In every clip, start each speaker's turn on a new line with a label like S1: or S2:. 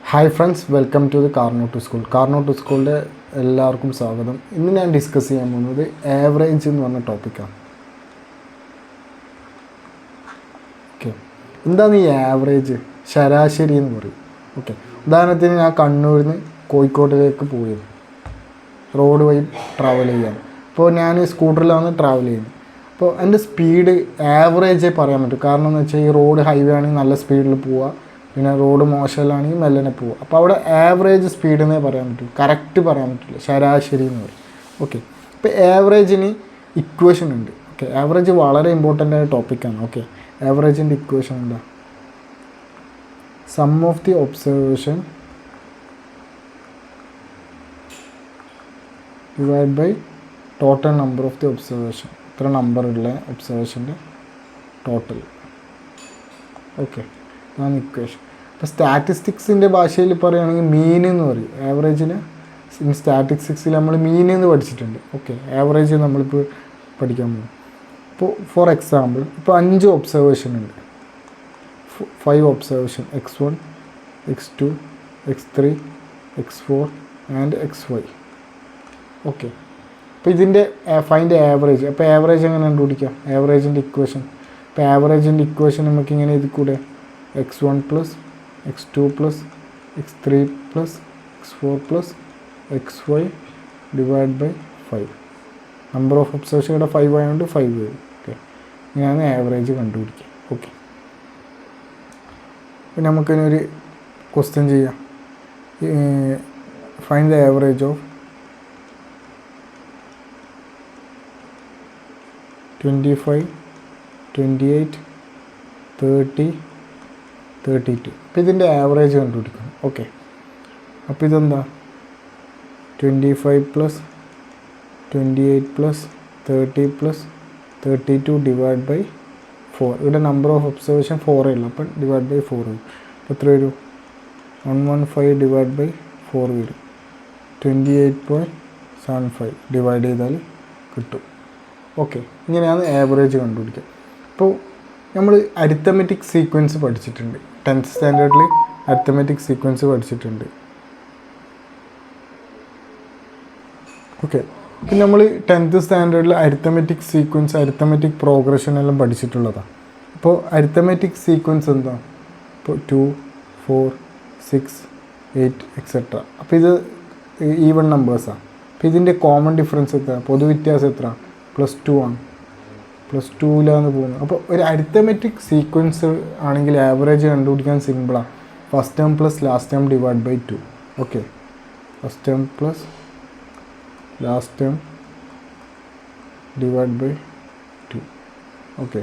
S1: Hi friends, welcome to the കാർനോട്ട് to school. കാർനോട്ട് to സ്കൂളിൻ്റെ എല്ലാവർക്കും സ്വാഗതം. ഇന്ന് ഞാൻ ഡിസ്കസ് ചെയ്യാൻ പോകുന്നത് ആവറേജ് എന്ന് പറഞ്ഞ ടോപ്പിക്കാണ്. ഓക്കെ, എന്താണ് ഈ ആവറേജ്? ശരാശരി എന്ന് പറയും. ഓക്കെ, ഉദാഹരണത്തിന് ഞാൻ കണ്ണൂരിൽ നിന്ന് കോഴിക്കോട്ടിലേക്ക് പോയത് റോഡ് വഴി ട്രാവൽ ചെയ്യാൻ. അപ്പോൾ ഞാൻ സ്കൂട്ടറിലാണ് ട്രാവൽ ചെയ്യുന്നത്. അപ്പോൾ എൻ്റെ സ്പീഡ് ആവറേജേ പറയാൻ പറ്റും. കാരണം എന്ന് വെച്ചാൽ ഈ റോഡ് ഹൈവേ ആണെങ്കിൽ നല്ല സ്പീഡിൽ പോവുക, പിന്നെ റോഡ് മോശമല്ലാണെങ്കിൽ മെല്ലനെ പോവുക. അപ്പോൾ അവിടെ ആവറേജ് സ്പീഡെന്നേ പറയാൻ പറ്റും, കറക്റ്റ് പറയാൻ പറ്റില്ല, ശരാശരി എന്ന് പറയും. ഓക്കെ, ഇപ്പോൾ ആവറേജിന് ഇക്വേഷൻ ഉണ്ട്. ഓക്കെ, ആവറേജ് വളരെ ഇമ്പോർട്ടൻ്റ് ആയ ടോപ്പിക്കാണ്. ഓക്കെ, ആവറേജിൻ്റെ ഇക്വേഷൻ എന്താ? Sum of the observation divide by total number of the observation. ഇത്ര നമ്പറുള്ള ഒബ്സർവേഷൻ്റെ ടോട്ടൽ. ഓക്കെ, അതാണ് ഇക്വേഷൻ. ഇപ്പോൾ സ്റ്റാറ്റിസ്റ്റിക്സിൻ്റെ ഭാഷയിൽ പറയുകയാണെങ്കിൽ മീൻ എന്ന് പറയും. ആവറേജിന് സ്റ്റാറ്റിസ്റ്റിക്സിൽ നമ്മൾ മീൻ എന്ന് പഠിച്ചിട്ടുണ്ട്. ഓക്കെ, ആവറേജ് നമ്മളിപ്പോൾ പഠിക്കാൻ പോകും. ഇപ്പോൾ ഫോർ എക്സാമ്പിൾ, ഇപ്പോൾ 5 ഒബ്സർവേഷൻ ഉണ്ട്. 5 observation x1, x2, x3, x4 and xy. Okay, അപ്പോൾ ഇതിൻ്റെ ഫൈൻഡ് ആവറേജ്. അപ്പോൾ ആവറേജ് എങ്ങനെ കണ്ടുപിടിക്കാം? ആവറേജിൻ്റെ ഇക്വേഷൻ. ഇപ്പോൾ ആവറേജിൻ്റെ ഇക്വേഷൻ നമുക്ക് ഇങ്ങനെ എഴുതി കൂടെ? x1 plus x2 plus x3 plus x4 plus xy divide by 5. Number of observation ഇവിടെ 5 ആയതുകൊണ്ട് 5 വരും. ഓക്കെ, ഇങ്ങനെയാണ് ആവറേജ് കണ്ടുപിടിക്കുക. ഓക്കെ, പിന്നെ നമുക്കിനൊരു ക്വസ്റ്റ്യൻ ചെയ്യാം. Find the average of 25, 28, 30, 32. അപ്പോൾ ഇതിൻ്റെ ആവറേജ് കണ്ടുപിടിക്കണം. ഓക്കെ, അപ്പോൾ ഇതെന്താ? 25 plus 28 plus 30 plus 32 divide by 4. ഇവിടെ നമ്പർ ഓഫ് ഒബ്സർവേഷൻ 4 ഉള്ളൂ, അപ്പം ഡിവൈഡ് ബൈ 4 വരും. അപ്പോൾ എത്ര വരും? 115 ഡിവൈഡ് ബൈ 4 വരും. 28.75 ഡിവൈഡ് ചെയ്താൽ കിട്ടും. ഓക്കെ, ഇങ്ങനെയാണ് ആവറേജ് കണ്ടുപിടിക്കുക. ഇപ്പോൾ നമ്മൾ അരിത്തമെറ്റിക് സീക്വൻസ് പഠിച്ചിട്ടുണ്ട്. 10th സ്റ്റാൻഡേർഡിൽ അരിത്തമെറ്റിക് സീക്വൻസ് പഠിച്ചിട്ടുണ്ട്. ഓക്കെ, പിന്നെ നമ്മൾ 10th സ്റ്റാൻഡേർഡിൽ അരിത്തമെറ്റിക് സീക്വൻസ്, അരിത്തമെറ്റിക് പ്രോഗ്രഷൻ എല്ലാം പഠിച്ചിട്ടുള്ളതാണ്. അപ്പോൾ അരിത്തമെറ്റിക് സീക്വൻസ് എന്താ? ഇപ്പോൾ 2, 4, 6, 8 എക്സെട്ര. അപ്പോൾ ഇത് ഈവൺ നമ്പേഴ്സാണ്. അപ്പോൾ ഇതിൻ്റെ കോമൺ ഡിഫറൻസ് എത്ര? പൊതുവ്യത്യാസം എത്ര? +2 ആണ്. +2ലാണ് പോകുന്നത്. അപ്പോൾ ഒരു അരിത്തമെറ്റിക് സീക്വൻസ് ആണെങ്കിൽ ആവറേജ് കണ്ടുപിടിക്കാൻ സിമ്പിളാണ്. First term plus last term divide by 2. Okay, first term plus last term divide by 2. Okay,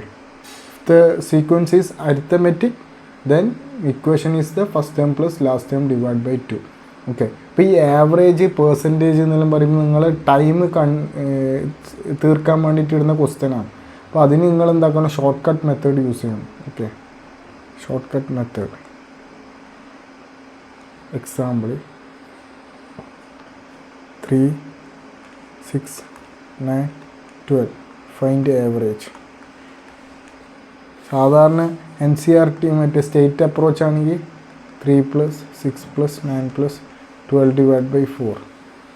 S1: the sequence is arithmetic, then equation is the first term plus last term divide by 2. Okay, ഇപ്പോൾ ഈ average percentage എന്നെല്ലാം പറയുമ്പോൾ നിങ്ങൾ time തീർക്കാൻ വേണ്ടിയിട്ട് ഇടുന്ന ക്വസ്റ്റ്യനാണ്. അപ്പോൾ അതിന് നിങ്ങൾ എന്താക്കണം? ഷോർട്ട് കട്ട് മെത്തേഡ് യൂസ് ചെയ്യണം. Okay, short cut method. Example 3, 6, 9, 12 find average. സാധാരണ NCERT മറ്റേ സ്റ്റേറ്റ് അപ്രോച്ച് ആണെങ്കിൽ 3 + 6 + 9 + 12 ഡിവൈഡ് ബൈ 4.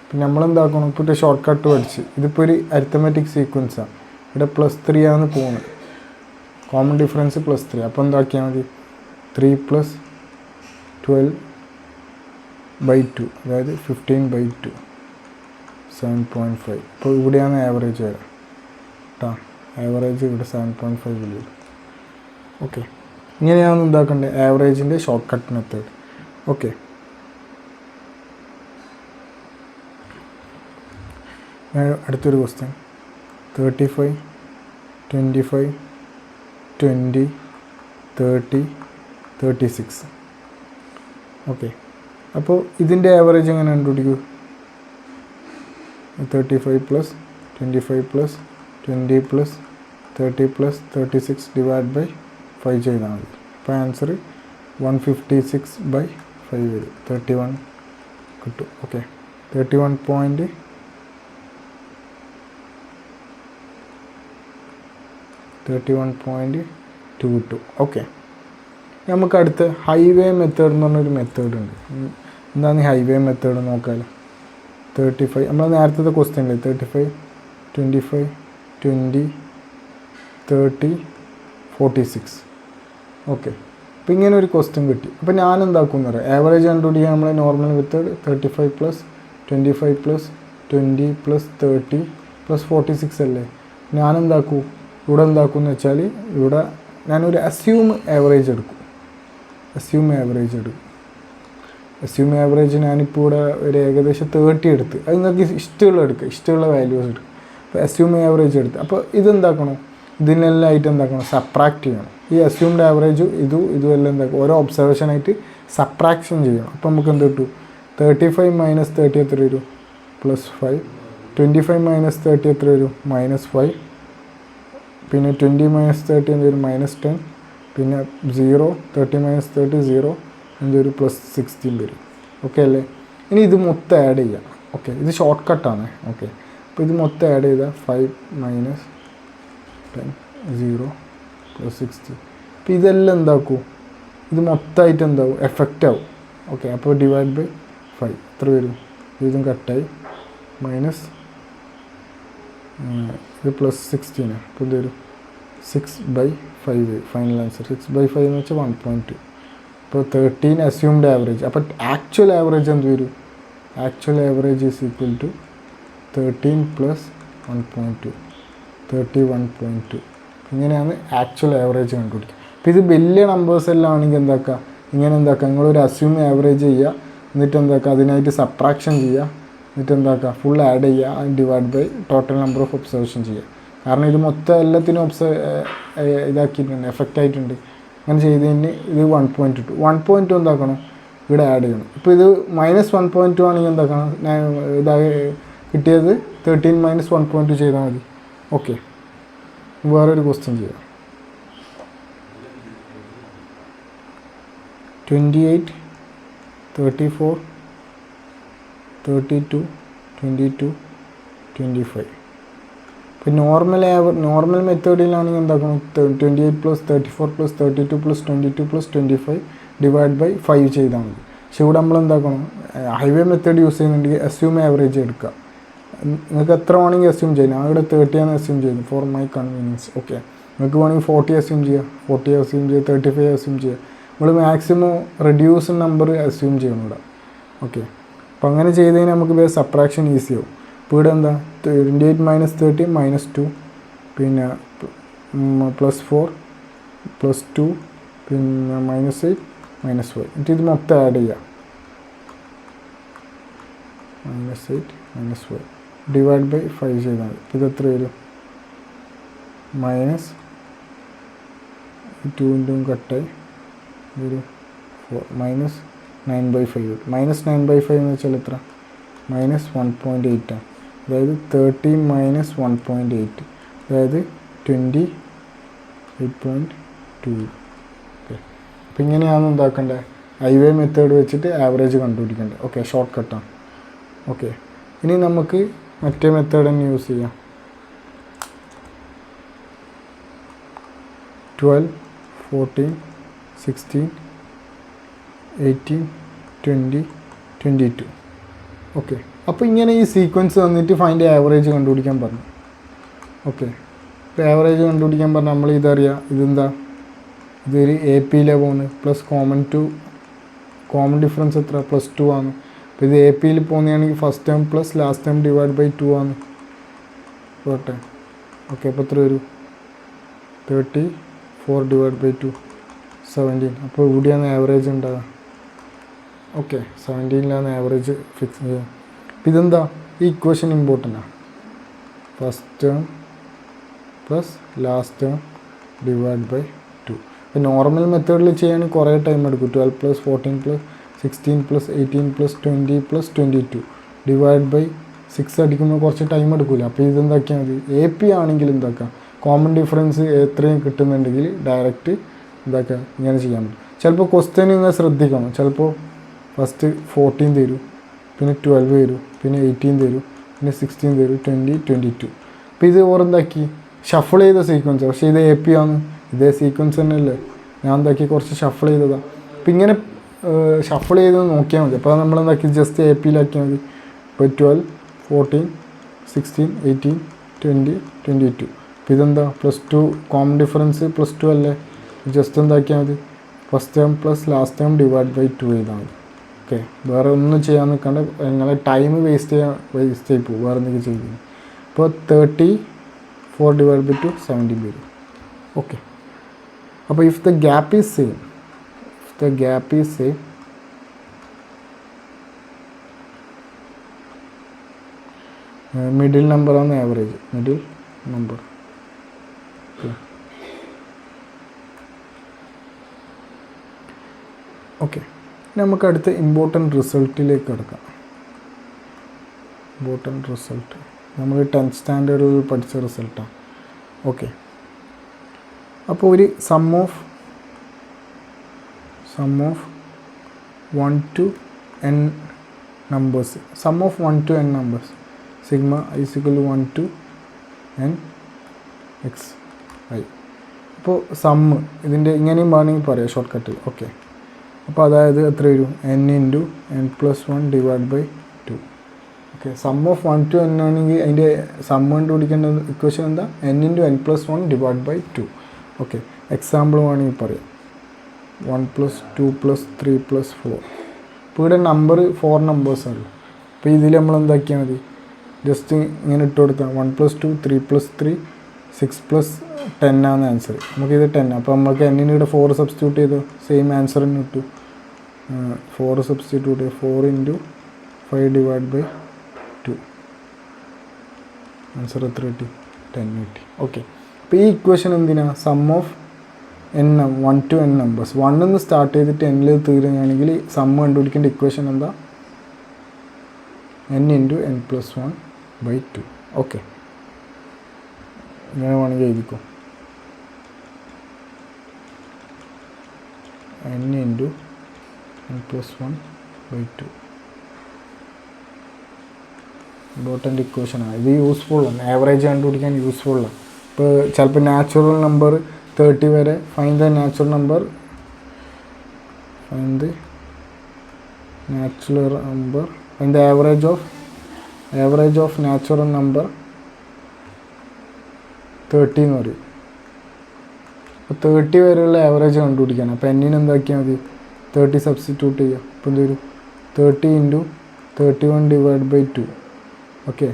S1: പിന്നെ നമ്മളെന്താക്കണം? ഇപ്പോൾ ഷോർട്ട് കട്ട് പഠിച്ച് ഇതിപ്പോൾ ഒരു അരിത്തമെറ്റിക് സീക്വൻസാണ്. ഇവിടെ +3 ആണ് പോകുന്നത്. Common difference +3. അപ്പോൾ എന്താക്കിയാൽ മതി? 3 + 12 ബൈ 2, അതായത് 15/2, 7.5. അപ്പോൾ ഇവിടെയാണ് ആവറേജ് വരിക കേട്ടോ. ആവറേജ് ഇവിടെ 7.5 വരും. ഓക്കെ, ഇങ്ങനെയാണ് എന്താക്കേണ്ടത്? ആവറേജിൻ്റെ ഷോർട്ട് കട്ട് മെത്തേഡ്. ഓക്കെ, അടുത്തൊരു ക്വസ്റ്റ്യൻ 35, 25, 20, 30, 36. ഓക്കെ, അപ്പോൾ ഇതിൻ്റെ ആവറേജ് എങ്ങനെ കണ്ടുപിടിക്കും? 35 + 25 + 20 + 30 + 36 ഡിവൈഡ് ബൈ 5 ചെയ്താൽ മതി. അപ്പോൾ ആൻസർ 156/5 വരും. 31 കിട്ടും. ഓക്കെ, 31.22. ഓക്കെ, നമുക്ക് അടുത്ത് ഹൈവേ മെത്തേഡ് എന്ന് പറഞ്ഞൊരു മെത്തേഡ് ഉണ്ട്. എന്താണ് ഈ ഹൈവേ മെത്തേഡ് നോക്കാമല്ലോ. 35 നമ്മൾ നേരത്തെ ക്വസ്റ്റ്യൻ ഉണ്ട് 35 25 20 30 46. ഓക്കെ, അപ്പോൾ ഇങ്ങനെ ഒരു ക്വസ്റ്റ്യൻ കിട്ടി. അപ്പോൾ ഞാൻ എന്താക്കും എന്ന് പറയാം, ആവറേജ് കണ്ടുപിടിക്കാൻ നമ്മളെ നോർമൽ മെത്തേഡ് 35 + 25 + 20 + 30 + 46 അല്ലേ. ഞാൻ എന്താക്കും, ഇവിടെ എന്താക്കും എന്ന് വെച്ചാൽ ഇവിടെ ഞാനൊരു അസ്യൂം ആവറേജ് എടുക്കും. അസ്യൂം ആവറേജ് ഞാനിപ്പോൾ ഇവിടെ ഒരു ഏകദേശം 30 എടുത്ത്, അത് നിങ്ങൾക്ക് ഇഷ്ടമുള്ള എടുക്കുക, ഇഷ്ടമുള്ള വാല്യൂസ് എടുക്കുക. അപ്പോൾ അസ്യൂം ആവറേജ് എടുത്ത്, അപ്പോൾ ഇതെന്താക്കണം, ഇതിനെല്ലാം ആയിട്ട് എന്താക്കണം, സബ്ട്രാക്ട് ചെയ്യണം. ഈ അസ്യൂംഡ് ആവറേജ് ഇതും എല്ലാം എന്താക്കും, ഓരോ ഒബ്സർവേഷനായിട്ട് സബ്ട്രാക്ഷൻ ചെയ്യണം. അപ്പോൾ നമുക്ക് എന്ത് കിട്ടും, 35 - 30 എത്ര വരും, +5. 25 - 30 എത്ര വരും, -5. പിന്നെ 20 - 30 എന്ത് വരും, -10. പിന്നെ 0, 30 - 30 0 എന്തൊരു +16 വരും. ഓക്കെ അല്ലേ. ഇനി ഇത് മൊത്തം ആഡ് ചെയ്യാം. ഓക്കെ, ഇത് ഷോർട്ട് കട്ടാണ്. ഓക്കെ, അപ്പോൾ ഇത് മൊത്തം ആഡ് ചെയ്താൽ 5 - 10 0 +16. അപ്പോൾ ഇതെല്ലാം എന്താക്കും, ഇത് മൊത്തമായിട്ട് എന്താവും, എഫക്റ്റ് ആവും. ഓക്കെ, അപ്പോൾ /5 എത്ര വരും, ഇതും കട്ടായി മൈനസ് ഇത് +16. അപ്പോൾ ഇത് വരും 6/5. ഫൈനൽ ആൻസർ 6/5 എന്ന് വെച്ചാൽ 1.2. അപ്പോൾ 13 അസ്യൂംഡ് ആവറേജ്. അപ്പോൾ ആക്ച്വൽ ആവറേജ് എന്ത് വരും, actual average is equal to 13 + 1.2 31.2. ഇങ്ങനെയാണ് ആക്ച്വൽ ആവറേജ് കണ്ടുപിടിക്കുക. അപ്പോൾ ഇത് വലിയ നമ്പേഴ്സ് എല്ലാം ആണെങ്കിൽ എന്താക്കുക, ഇങ്ങനെ എന്താക്കുക, നിങ്ങളൊരു അസ്യൂം ആവറേജ് ചെയ്യുക, എന്നിട്ട് എന്താക്കുക, അതിനായിട്ട് സബ്ട്രാക്ഷൻ ചെയ്യുക, എന്നിട്ട് എന്താക്കുക, ഫുൾ ആഡ് ചെയ്യുക, / ടോട്ടൽ നമ്പർ ഓഫ് ഒബ്സർവേഷൻ ചെയ്യുക. കാരണം ഇത് മൊത്തം എല്ലാത്തിനും ഇതാക്കിയിട്ടുണ്ട്, എഫക്റ്റ് ആയിട്ടുണ്ട്. അങ്ങനെ ചെയ്തതിന് ഇത് 1.2 എന്താക്കണം, ഇവിടെ ആഡ് ചെയ്യണം. ഇപ്പോൾ ഇത് -1.2 ആണെങ്കിൽ എന്താക്കണം, കിട്ടിയത് 13 - 1.2 ചെയ്താൽ മതി. ഓക്കെ, വേറൊരു ക്വസ്റ്റ്യൻ ചെയ്യാം. 28 34 32 22 25. ഇപ്പോൾ നോർമൽ മെത്തേഡിലാണെങ്കിൽ എന്താക്കണം, 28 + 34 + 32 + 22 + 25 / 5 ചെയ്താൽ മതി. പക്ഷെ ഇവിടെ നമ്മൾ എന്താക്കണം, ഹൈവേ മെത്തേഡ് യൂസ് ചെയ്യുന്നുണ്ടെങ്കിൽ അസ്യൂം ആവറേജ് എടുക്കുക. നിങ്ങൾക്ക് എത്ര വേണമെങ്കിൽ അസ്യൂം ചെയ്യാം. ഞാൻ ഇവിടെ 30 ആണ് അസ്യൂം ചെയ്യുന്നത് ഫോർ മൈ കൺവീനിയൻസ്. ഓക്കെ, നിങ്ങൾക്ക് വേണമെങ്കിൽ 40 അസ്യൂം ചെയ്യുക, 40 അസ്യൂം ചെയ്യുക, 35 അസ്യൂം ചെയ്യുക. നമ്മൾ മാക്സിമം റെഡ്യൂസ് നമ്പർ അസ്യൂം ചെയ്യണം ഇവിടെ. ഓക്കെ, അപ്പോൾ അങ്ങനെ ചെയ്ത് കഴിഞ്ഞാൽ നമുക്ക് വേറെ സബ്ട്രാക്ഷൻ ഈസി ആവും. ഇപ്പോൾ ഇവിടെ എന്താ 28 - 30 -2, പിന്നെ +4 +2 പിന്നെ -8 -5. എന്നിട്ട് ഇത് മൊത്തം ആഡ് ചെയ്യുക, -8 -5 / 5 ചെയ്താൽ മതി. ഇത് എത്ര വരും, -2 കട്ടായി ഒരു 4 -9/5. -9/5 എന്ന് വെച്ചാൽ എത്ര, -1.8 ആണ്. അതായത് 13 - 1.8, അതായത് 28.2. ഓക്കെ, അപ്പോൾ ഇങ്ങനെയാണ് എന്താക്കേണ്ടത്, ഹൈവേ മെത്തേഡ് വെച്ചിട്ട് ആവറേജ് കണ്ടുപിടിക്കേണ്ടത്. ഓക്കെ, ഷോർട്ട് കട്ടാണ്. ഓക്കെ, ഇനി നമുക്ക് മറ്റേ മെത്തേഡ് തന്നെ യൂസ് ചെയ്യാം. 12 14 16 18 20 22. ഓക്കെ, അപ്പോൾ ഇങ്ങനെ ഈ സീക്വൻസ് തന്നിട്ട് ഫൈൻഡ് ആവറേജ് കണ്ടുപിടിക്കാൻ പറഞ്ഞു. ഓക്കെ, ഇപ്പോൾ ആവറേജ് കണ്ടുപിടിക്കാൻ പറഞ്ഞാൽ നമ്മൾ ഇതറിയാം, ഇതെന്താ, ഇതൊരു AP-യിലാണ് പോകുന്നത്, പ്ലസ് കോമൺ ഡിഫറൻസ് എത്ര, +2 ആണ്. അപ്പോൾ ഇത് AP-യിൽ പോകുന്നതാണെങ്കിൽ first term plus last term / 2 ആണ് പോട്ടെ. ഓക്കെ, അപ്പോൾ എത്ര വരും, 34 / 2 17. അപ്പോൾ ഇവിടെയാണ് ആവറേജ് ഉണ്ടാകുക. ഓക്കെ, 17ലാണ് ആവറേജ് ഫിക്സ് ചെയ്യുക. അപ്പോൾ ഇതെന്താ, ഈ ഇക്വേഷൻ ഇമ്പോർട്ടൻ്റ് ആണ്. First term plus last term / 2. ഇപ്പോൾ നോർമൽ മെത്തേഡിൽ ചെയ്യാൻ കുറേ ടൈം എടുക്കും. 12 + 14 + 16 + 18 + 20 + 22 / 6 അടിക്കുമ്പോൾ കുറച്ച് ടൈം എടുക്കില്ല. അപ്പോൾ ഇതെന്താക്കിയാൽ മതി, AP ആണെങ്കിൽ എന്താക്കാം, കോമൺ ഡിഫറൻസ് എത്രയും കിട്ടുന്നുണ്ടെങ്കിൽ ഡയറക്റ്റ് എന്താക്കുക, ഇങ്ങനെ ചെയ്യാൻ പറ്റും. ചിലപ്പോൾ ക്വസ്റ്റ്യൻ ഇങ്ങനെ ശ്രദ്ധിക്കണം. ചിലപ്പോൾ ഫസ്റ്റ് 14 തരും, പിന്നെ 12 തരും, പിന്നെ 18 തരും, പിന്നെ 16 തരും, 20 22. അപ്പോൾ ഇത് ഓരെന്താക്കി ഷഫിൾ ചെയ്ത സീക്വൻസ്. പക്ഷേ ഇത് AP ആണ്, ഇതേ സീക്വൻസ് തന്നെയല്ലേ. ഞാൻ എന്താക്കി കുറച്ച് ഷഫിൾ ചെയ്തതാണ്. അപ്പോൾ ഇങ്ങനെ ഷഫിൾ ചെയ്ത് നോക്കിയാൽ മതി. അപ്പോൾ നമ്മളെന്താക്കി ജസ്റ്റ് എ പിയിലാക്കിയാൽ മതി. ഇപ്പോൾ 12, 14, 16, 18, 20, 22. അപ്പോൾ ഇതെന്താ +2 കോമൺ ഡിഫറൻസ് +2 അല്ലേ. ജസ്റ്റ് എന്താക്കിയാൽ മതി first term plus last term divide by 2 ചെയ്താൽ മതി. ഓക്കെ, വേറെ ഒന്നും ചെയ്യാൻ നിൽക്കാണ്ട് നിങ്ങളെ ടൈം വേസ്റ്റ് ആയി പോകും വേറെ എന്തെങ്കിലും ചെയ്യുന്നത്. അപ്പോൾ 34 ഡിവൈഡ് ബൈ 2 17 വരും. ഓക്കെ, അപ്പോൾ if the gap is same middle നമ്പറാണ് ആവറേജ്, മിഡിൽ നമ്പർ. ഓക്കെ, നമുക്ക് അടുത്ത ഇമ്പോർട്ടൻറ്റ് റിസൾട്ടിലേക്ക് കിടക്കാം. ഇമ്പോർട്ടൻറ്റ് റിസൾട്ട് നമ്മൾ 10th സ്റ്റാൻഡേർഡിൽ പഠിച്ച റിസൾട്ടാണ്. ഓക്കെ, അപ്പോൾ ഒരു some of 1 to n numbers, sum of 1 to n numbers, sigma is equal to 1 to n x i. അപ്പോൾ സമ്മ് ഇതിൻ്റെ ഇങ്ങനെയും വേണമെങ്കിൽ പറയാം ഷോർട്ട് കട്ടിൽ. ഓക്കെ, അപ്പോൾ അതായത് എത്ര വരും n × n+1 divide by 2. Okay, sum of 1 to n ആണെങ്കിൽ അതിൻ്റെ സമ്മ് കണ്ടുപിടിക്കേണ്ട ഇക്വേഷൻ എന്താ n × n+1 divide by 2. Okay, example വേണമെങ്കിൽ പറയാം 1 + 2 + 3 + 4. ഇപ്പോൾ ഇവിടെ നമ്പർ 4 നമ്പേഴ്സാണ്. അപ്പോൾ ഇതിൽ നമ്മൾ എന്താക്കിയാൽ മതി ജസ്റ്റ് ഇങ്ങനെ ഇട്ട് കൊടുത്താൽ 1 + 2 3 + 3 6 + 10 ആണ് ആൻസർ. നമുക്കിത് 10. അപ്പോൾ നമുക്ക് എന്നിന് ഇവിടെ 4 സബ്സ്റ്റിറ്റ്യൂട്ട് ചെയ്തു സെയിം ആൻസർ തന്നെ കിട്ടും. 4 സബ്സ്റ്റിറ്റ്യൂട്ട് ചെയ്ത് 4 × 5 ഡിവൈഡ് ബൈ 2 ആൻസർ എത്ര കിട്ടി 10 കിട്ടി. ഓക്കെ, അപ്പോൾ ഈ ഇക്വേഷൻ എന്തിനാ sum of n 1 to n numbers 1 നിന്ന് സ്റ്റാർട്ട് ചെയ്തിട്ട് n തീരുകയാണെങ്കിൽ സമ്മ് കണ്ടുപിടിക്കേണ്ട ഇക്വേഷൻ എന്താ n × n+1 ബൈ 2. ഓക്കെ, ഇങ്ങനെ വേണമെങ്കിൽ എഴുതിക്കോ n × n+1 ബൈ 2. ഇമ്പോർട്ടൻ്റ് ഇക്വേഷനാണ് ഇത്, യൂസ്ഫുള്ളാണ്, ആവറേജ് കണ്ടുപിടിക്കാൻ യൂസ്ഫുള്ളാണ്. ഇപ്പോൾ ചിലപ്പോൾ നാച്ചുറൽ നമ്പർ 30 വരെ find the natural number, find the average of natural number 30 എന്ന് പറയും. അപ്പോൾ 30 വരെയുള്ള ആവറേജ് കണ്ടുപിടിക്കണം. അപ്പോൾ എന്നിന് എന്താക്കിയാൽ മതി 30 സബ്സ്റ്റിറ്റ്യൂട്ട് ചെയ്യുക. അപ്പോൾ എന്ത് വരും 30 × 31 ഡിവൈഡ് ബൈ 2. ഓക്കെ,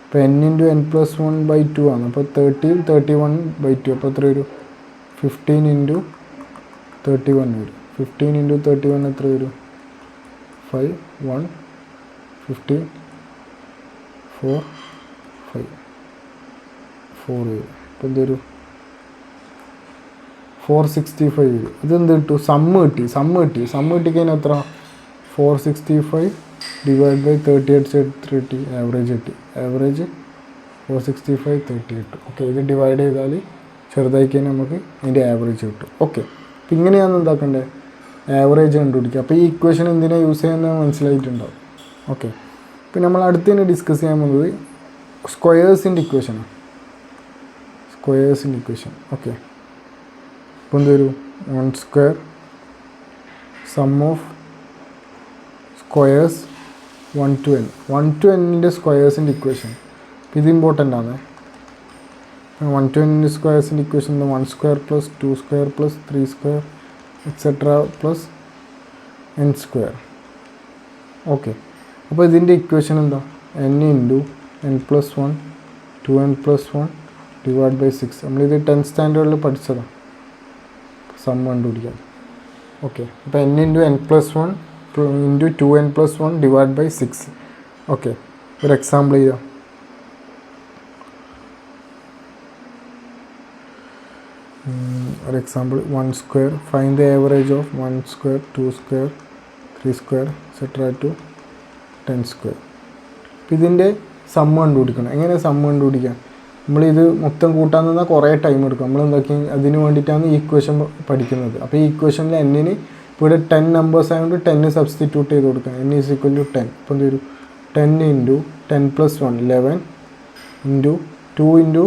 S1: അപ്പോൾ n × n+1 ബൈ 2 ആണ്. അപ്പോൾ 30 31 ബൈ 2 അപ്പോൾ എത്ര വരും 15 × 31 വരും. 15 × 31 എത്ര വരും 5 1 15 4 5 4 വരും. അപ്പോൾ എന്തൊരു 465 വരും. ഇതെന്ത് കിട്ടും സമ്മ് കിട്ടിക്കഴിഞ്ഞാൽ എത്ര 465 ഡിവൈഡ് ബൈ 38 കിട്ടി, ആവറേജ് കിട്ടി. ആവറേജ് 465 38. ഓക്കെ, ഇത് ഡിവൈഡ് ചെയ്താൽ ചെറുതായി കഴിഞ്ഞാൽ നമുക്ക് അതിൻ്റെ ആവറേജ് കിട്ടും. ഓക്കെ, അപ്പോൾ ഇങ്ങനെയാണ് എന്താക്കേണ്ടത് ആവറേജ് കണ്ടുപിടിക്കുക. അപ്പോൾ ഈ ഇക്വേഷൻ എന്തിനാണ് യൂസ് ചെയ്യുന്നത് മനസ്സിലായിട്ടുണ്ടാവും. ഓക്കെ, പിന്നെ നമ്മൾ അടുത്ത് തന്നെ ഡിസ്കസ് ചെയ്യാൻ പോകുന്നത് സ്ക്വയേഴ്സിൻ്റെ ഇക്വേഷനാണ്. ഓക്കെ, അപ്പോൾ എന്ത് വരും 1² sum of squares 1 to n. 1 to n സ്ക്വയേഴ്സിൻ്റെ ഇക്വേഷൻ ഇത് ഇമ്പോർട്ടൻ്റ് ആണ്. 1 to n സ്ക്വയേഴ്സിൻ്റെ equation 1² + 2² + 3² etcetera plus n². Okay, അപ്പോൾ ഇതിൻ്റെ ഇക്വേഷൻ എന്താ n × n+1 2n+1 divide by 6. നമ്മളിത് 10th സ്റ്റാൻഡേർഡിൽ പഠിച്ചതാണ് സം കണ്ടുപിടിക്കാൻ. ഓക്കെ, അപ്പോൾ n × n+1 × 2n+1 divide by 6. Okay, ഒരു എക്സാമ്പിൾ ചെയ്യാം. ഒരു example 1² find the average of 1², 2², 3² etcetera to 10². അപ്പോൾ ഇതിൻ്റെ സമ്മ് കണ്ടുപിടിക്കണം. എങ്ങനെ സമ്മ് കണ്ടുപിടിക്കാം? നമ്മളിത് മൊത്തം കൂട്ടാൻ നിന്നാൽ കുറേ ടൈം എടുക്കും. നമ്മൾ എന്താക്കി അതിന് വേണ്ടിയിട്ടാണ് ഈ ഇക്വേഷൻ പഠിക്കുന്നത്. അപ്പോൾ ഈ ഇക്വേഷനിൽ എന്നിന് ഇവിടെ 10 നമ്പേഴ്സ് ആയതുകൊണ്ട് 10 സബ്സ്റ്റിറ്റ്യൂട്ട് ചെയ്ത് കൊടുക്കാം. n = 10. അപ്പോൾ എന്ത് വരും 10 × 10+1 11 × 2 ×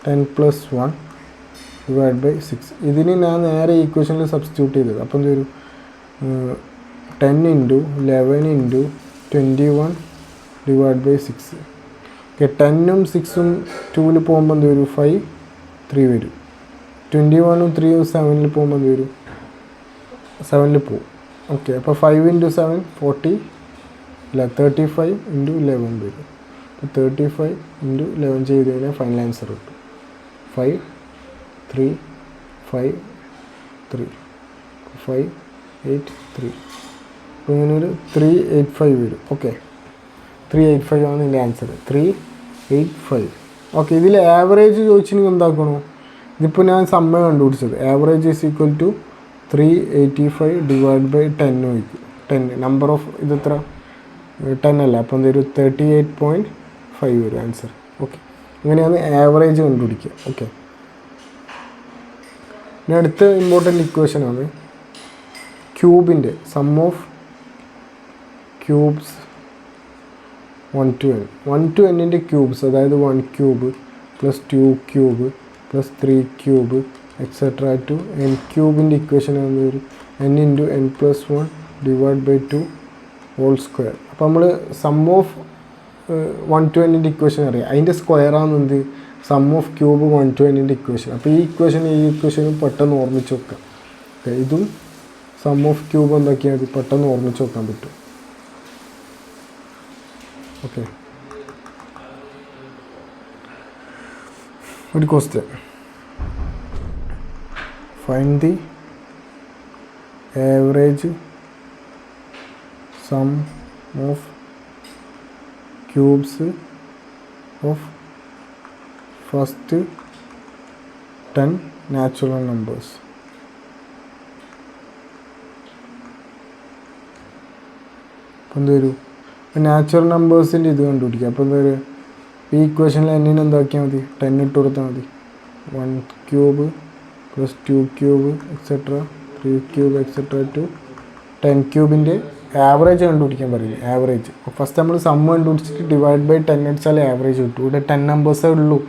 S1: 10+1 ഡിവൈഡ് ബൈ 6. ഇതിന് ഞാൻ നേരെ ഈക്വേഷനിൽ സബ്സ്റ്റിറ്റ്യൂട്ട് ചെയ്തത്. അപ്പോൾ എന്ത് വരും? 10 × 11 × 21 ഡിവൈഡ് ബൈ 6. ഓക്കെ, 10ഉം 6ഉം 2ൽ പോകുമ്പോൾ എന്ത് വരും? 5, 3 വരും. 21ഉം 3ഉം 7ൽ പോകുമ്പോൾ എന്ത് വരും? 7ൽ പോകും. ഓക്കെ, അപ്പോൾ 5 × 7 40, 35 × 11 വരും. 35 × 11 ചെയ്ത് കഴിഞ്ഞാൽ ഫൈനൽ ആൻസർ കിട്ടും. 5, 3, 5, 3, 5, 8, 3. അപ്പോൾ ഇങ്ങനെ ഒരു 385 വരും. ഓക്കെ, 385 ആണ് ഇതിൻ്റെ ആൻസർ. 385. ഓക്കെ, ഇതിൽ ആവറേജ് ചോദിച്ചിട്ടുണ്ടെങ്കിൽ എന്താക്കണോ? ഇതിപ്പോൾ ഞാൻ സമ്മ കണ്ടുപിടിച്ചത്. Average is equal to 385 divide by 10 വയ്ക്കും. 10 നമ്പർ ഓഫ് ഇതെത്ര? 10 അല്ല, അപ്പോൾ എന്തൊരു 38.5 വരും ആൻസർ. ഓക്കെ, ഇങ്ങനെയാണ് ആവറേജ് കണ്ടുപിടിക്കുക. ഓക്കെ, ഇനി അടുത്ത ഇമ്പോർട്ടൻ്റ് ഇക്വേഷനാണ് ക്യൂബിൻ്റെ sum of cubes 1 to n. 1 to n-ൻ്റെ ക്യൂബ്സ്, അതായത് 1 cube plus 2 cube plus 3 cube etcetera to n ക്യൂബിൻ്റെ ഇക്വേഷൻ എന്ന് വരും n × n+1 divide by 2 whole square. അപ്പോൾ നമ്മൾ സം ഓഫ് 1 to n-ൻ്റെ ഇക്വേഷൻ അറിയാം. അതിൻ്റെ സ്ക്വയറാണ് എന്ത്? സം ഓഫ് ക്യൂബ് 1 to n-ൻ്റെ ഇക്വേഷൻ. അപ്പോൾ ഈ ഇക്വേഷനും പെട്ടെന്ന് ഓർമ്മിച്ച് വെക്കാം. ഓക്കെ, ഇതും സം ഓഫ് ക്യൂബ് എന്താക്കിയാൽ മതി, പെട്ടെന്ന് ഓർമ്മിച്ച് വെക്കാൻ പറ്റും. ഓക്കെ, ഒരു question. Find the average sum of cubes of first 10 natural numbers. അപ്പോൾ എന്ത് വരും? നാച്ചുറൽ നമ്പേഴ്സിൻ്റെ ഇത് കണ്ടുപിടിക്കുക. അപ്പോൾ എന്താ പറയുക? ഈ ഇക്വേഷനിൽ എന്നിന് എന്താക്കിയാൽ മതി? 10 ഇട്ട് കൊടുത്താൽ മതി. 1 cube plus 2 cube etcetera 3 cube etcetera to 10 ക്യൂബിൻ്റെ ആവറേജ് കണ്ടുപിടിക്കാൻ പറയില്ല. ആവറേജ് ഫസ്റ്റ് നമ്മൾ സം കണ്ടുപിടിച്ചിട്ട് ഡിവൈഡ് ബൈ 10 അടിച്ചാൽ ആവറേജ് കിട്ടും. ഇവിടെ 10 നമ്പേഴ്സേ ഉള്ളൂ.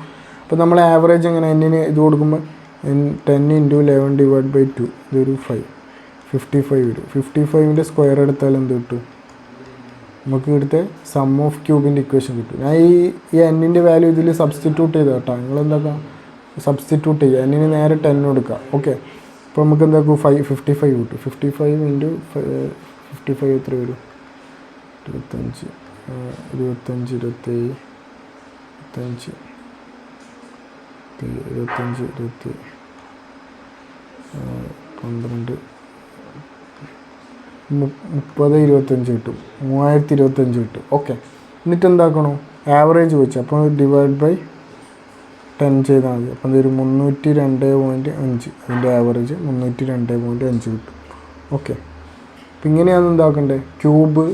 S1: അപ്പോൾ നമ്മൾ ആവറേജ് എങ്ങനെ എന്നിന് ഇത് കൊടുക്കുമ്പോൾ 10 × 11 ഡിവൈഡ് ബൈ 2 ഇതൊരു 55 വരും. 55ൻ്റെ സ്ക്വയർ എടുത്താൽ എന്ത് കിട്ടും? നമുക്ക് ഇവിടുത്തെ സം ഓഫ് ക്യൂബിൻ്റെ ഇക്വേഷൻ കിട്ടും. ഞാൻ ഈ എന്നിൻ്റെ വാല്യൂ ഇതിൽ സബ്സ്റ്റിറ്റ്യൂട്ട് ചെയ്താൽ കേട്ടോ. നിങ്ങളെന്താക്കാം? സബ്സ്റ്റിറ്റ്യൂട്ട് ചെയ്യുക. എന്നിന് നേരെ 10 കൊടുക്കുക. ഓക്കെ, അപ്പോൾ നമുക്ക് എന്താക്കും? 55 കിട്ടും. 55 × 55 എത്ര വരും? 25, 25, 27, 25, 25, 20, 12, 30, 25 കിട്ടും. 3025 കിട്ടും. ഓക്കെ, എന്നിട്ട് എന്താക്കണോ? ആവറേജ് വെച്ച് അപ്പോൾ ഡിവൈഡ് ബൈ 10 ചെയ്താൽ മതി. അപ്പോൾ എന്തൊരു 302.5. അതിൻ്റെ ആവറേജ് 302.5 കിട്ടും. ഓക്കെ, അപ്പം ഇങ്ങനെയാണ് എന്താക്കണ്ടേ? ക്യൂബ്,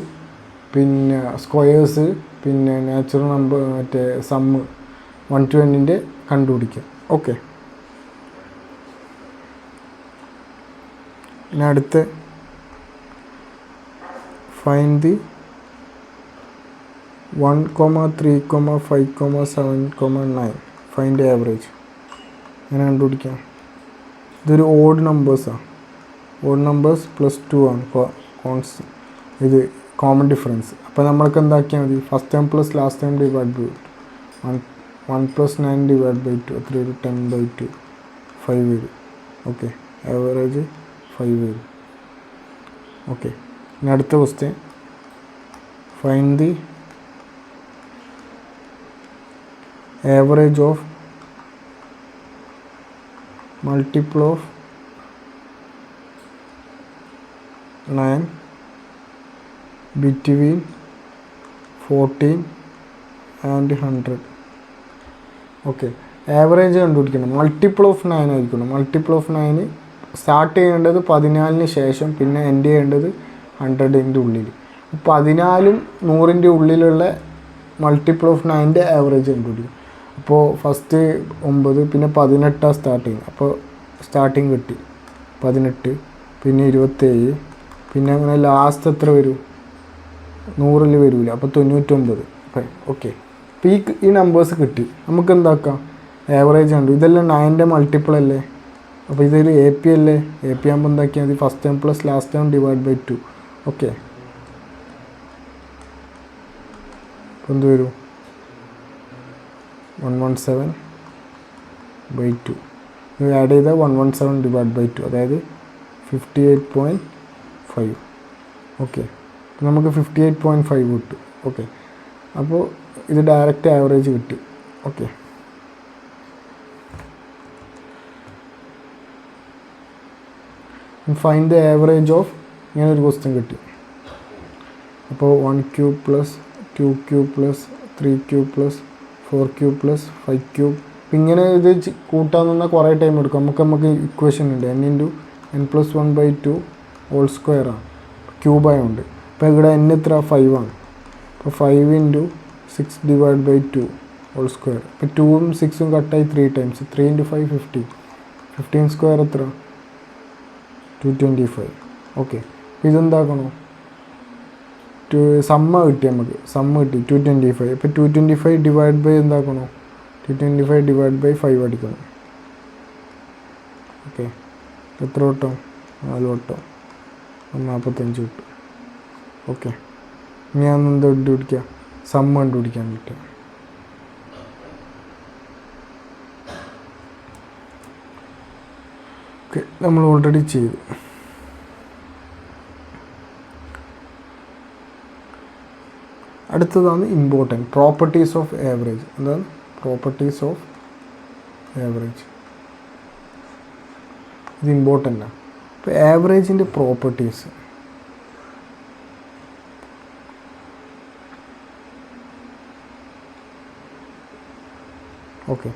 S1: പിന്നെ സ്ക്വയേഴ്സ്, പിന്നെ നാച്ചുറൽ നമ്പർ, മറ്റേ സമ്മ് 1 to n-ൻ്റെ കണ്ടുപിടിക്കുക. ഓക്കെ, ഇനി അടുത്ത ഫൈൻഡ് ദി 1, 3, 5, 7, 9. Find average. അങ്ങനെ കണ്ടുപിടിക്കാം. ഇതൊരു ഓഡ് നമ്പേഴ്സാണ്. ഓഡ് നമ്പേഴ്സ് +2 ആണ് ഇത് കോമൺ ഡിഫറൻസ്. അപ്പോൾ നമ്മൾക്ക് എന്താക്കിയാൽ മതി? First time plus last time divide by 1 + 9 divide by 2 എത്ര വരും? 10/2 5 വരും. ഓക്കെ, ആവറേജ് 5 വരും. ഓക്കെ, ഇനി അടുത്ത question. Find the average of multiple of 9 between 14 and 100. Okay, average കണ്ടുപിടിക്കണം. മൾട്ടിപ്പിൾ ഓഫ് 9 ആയിരിക്കണം. മൾട്ടിപ്പിൾ ഓഫ് 9 സ്റ്റാർട്ട് ചെയ്യേണ്ടത് 14-ന് ശേഷം, പിന്നെ എൻഡ് ചെയ്യേണ്ടത് 100-ൻ്റെ ഉള്ളിൽ. 14ഉം 100-ൻ്റെ ഉള്ളിലുള്ള മൾട്ടിപ്പിൾ ഓഫ് 9ൻ്റെ ആവറേജ് കണ്ടുപിടിക്കും. അപ്പോൾ ഫസ്റ്റ് 9, പിന്നെ 18 സ്റ്റാർട്ട് ചെയ്യുന്നത്. അപ്പോൾ സ്റ്റാർട്ടിങ് കിട്ടി 18, പിന്നെ 27, പിന്നെ അങ്ങനെ ലാസ്റ്റ് എത്ര വരും? 100-ൽ വരില്ല. അപ്പോൾ 99. ഓക്കെ, അപ്പോൾ ഈ നമ്പേഴ്സ് കിട്ടി. നമുക്ക് എന്താക്കാം? ആവറേജ് കണ്ടു. ഇതെല്ലാം 9ൻ്റെ മൾട്ടിപ്പിൾ അല്ലേ? അപ്പോൾ ഇതൊരു എ പി അല്ലേ, എ പി ആകുമ്പോൾ എന്താക്കിയാൽ മതി first term plus last term divide by 2. Okay, അപ്പോൾ എന്ത് വരും 117/2. ഇത് ആഡ് ചെയ്താൽ 117 ഡിവൈഡ് ബൈ 2, അതായത് 58.5. ഓക്കെ, നമുക്ക് 58.5 കിട്ടും. ഓക്കെ, അപ്പോൾ ഇത് ഡയറക്റ്റ് ആവറേജ് കിട്ടി. Okay, find the average of, ഇങ്ങനെ ഒരു ക്വസ്റ്റ്യൻ കിട്ടി. അപ്പോൾ 1 cube plus 2 cube plus 3 cube plus 4 cube plus 5 cube. അപ്പം ഇങ്ങനെ ഇത് കൂട്ടാൻ നിന്നാൽ കുറേ ടൈം എടുക്കും. നമുക്ക് ഇക്വേഷൻ ഉണ്ട് n+1/2 ഹോൾ സ്ക്വയറാണ്, ക്യൂബായതുകൊണ്ട്. അപ്പോൾ ഇവിടെ n എത്ര 5 ആണ്. അപ്പോൾ 5 × 6 ഡിവൈഡ് ബൈ 2 ഹോൾ സ്ക്വയർ. ഇപ്പോൾ 2ഉം 6ഉം കട്ടായി 3 ടൈംസ്, 3 × 5 15. 15 സ്ക്വയർ എത്ര 225. ഓക്കെ, ഇതെന്താക്കണോ സമ്മ കിട്ടി, നമുക്ക് സമ്മ കിട്ടി 225. അപ്പോൾ 225 ഡിവൈഡ് ബൈ എന്താക്കണോ 225 ഡിവൈഡ് ബൈ 5 അടിക്കണം. ഓക്കെ, എത്ര വട്ടം 4 വട്ടം 45 കിട്ടും. ഓക്കെ, ഞാൻ എന്താ കണ്ടുപിടിക്കുക, സമ്മ കണ്ടുപിടിക്കാൻ പറ്റും. ഓക്കെ, നമ്മൾ ഓൾറെഡി ചെയ്തു. അടുത്തതാണ് ഇമ്പോർട്ടൻറ്റ് പ്രോപ്പർട്ടീസ് ഓഫ് ആവറേജ്. എന്താണ് പ്രോപ്പർട്ടീസ് ഓഫ് ആവറേജ്? ഇത് ഇമ്പോർട്ടൻ്റാണ്. ഇപ്പോൾ ആവറേജിൻ്റെ പ്രോപ്പർട്ടീസ് ഓക്കെ.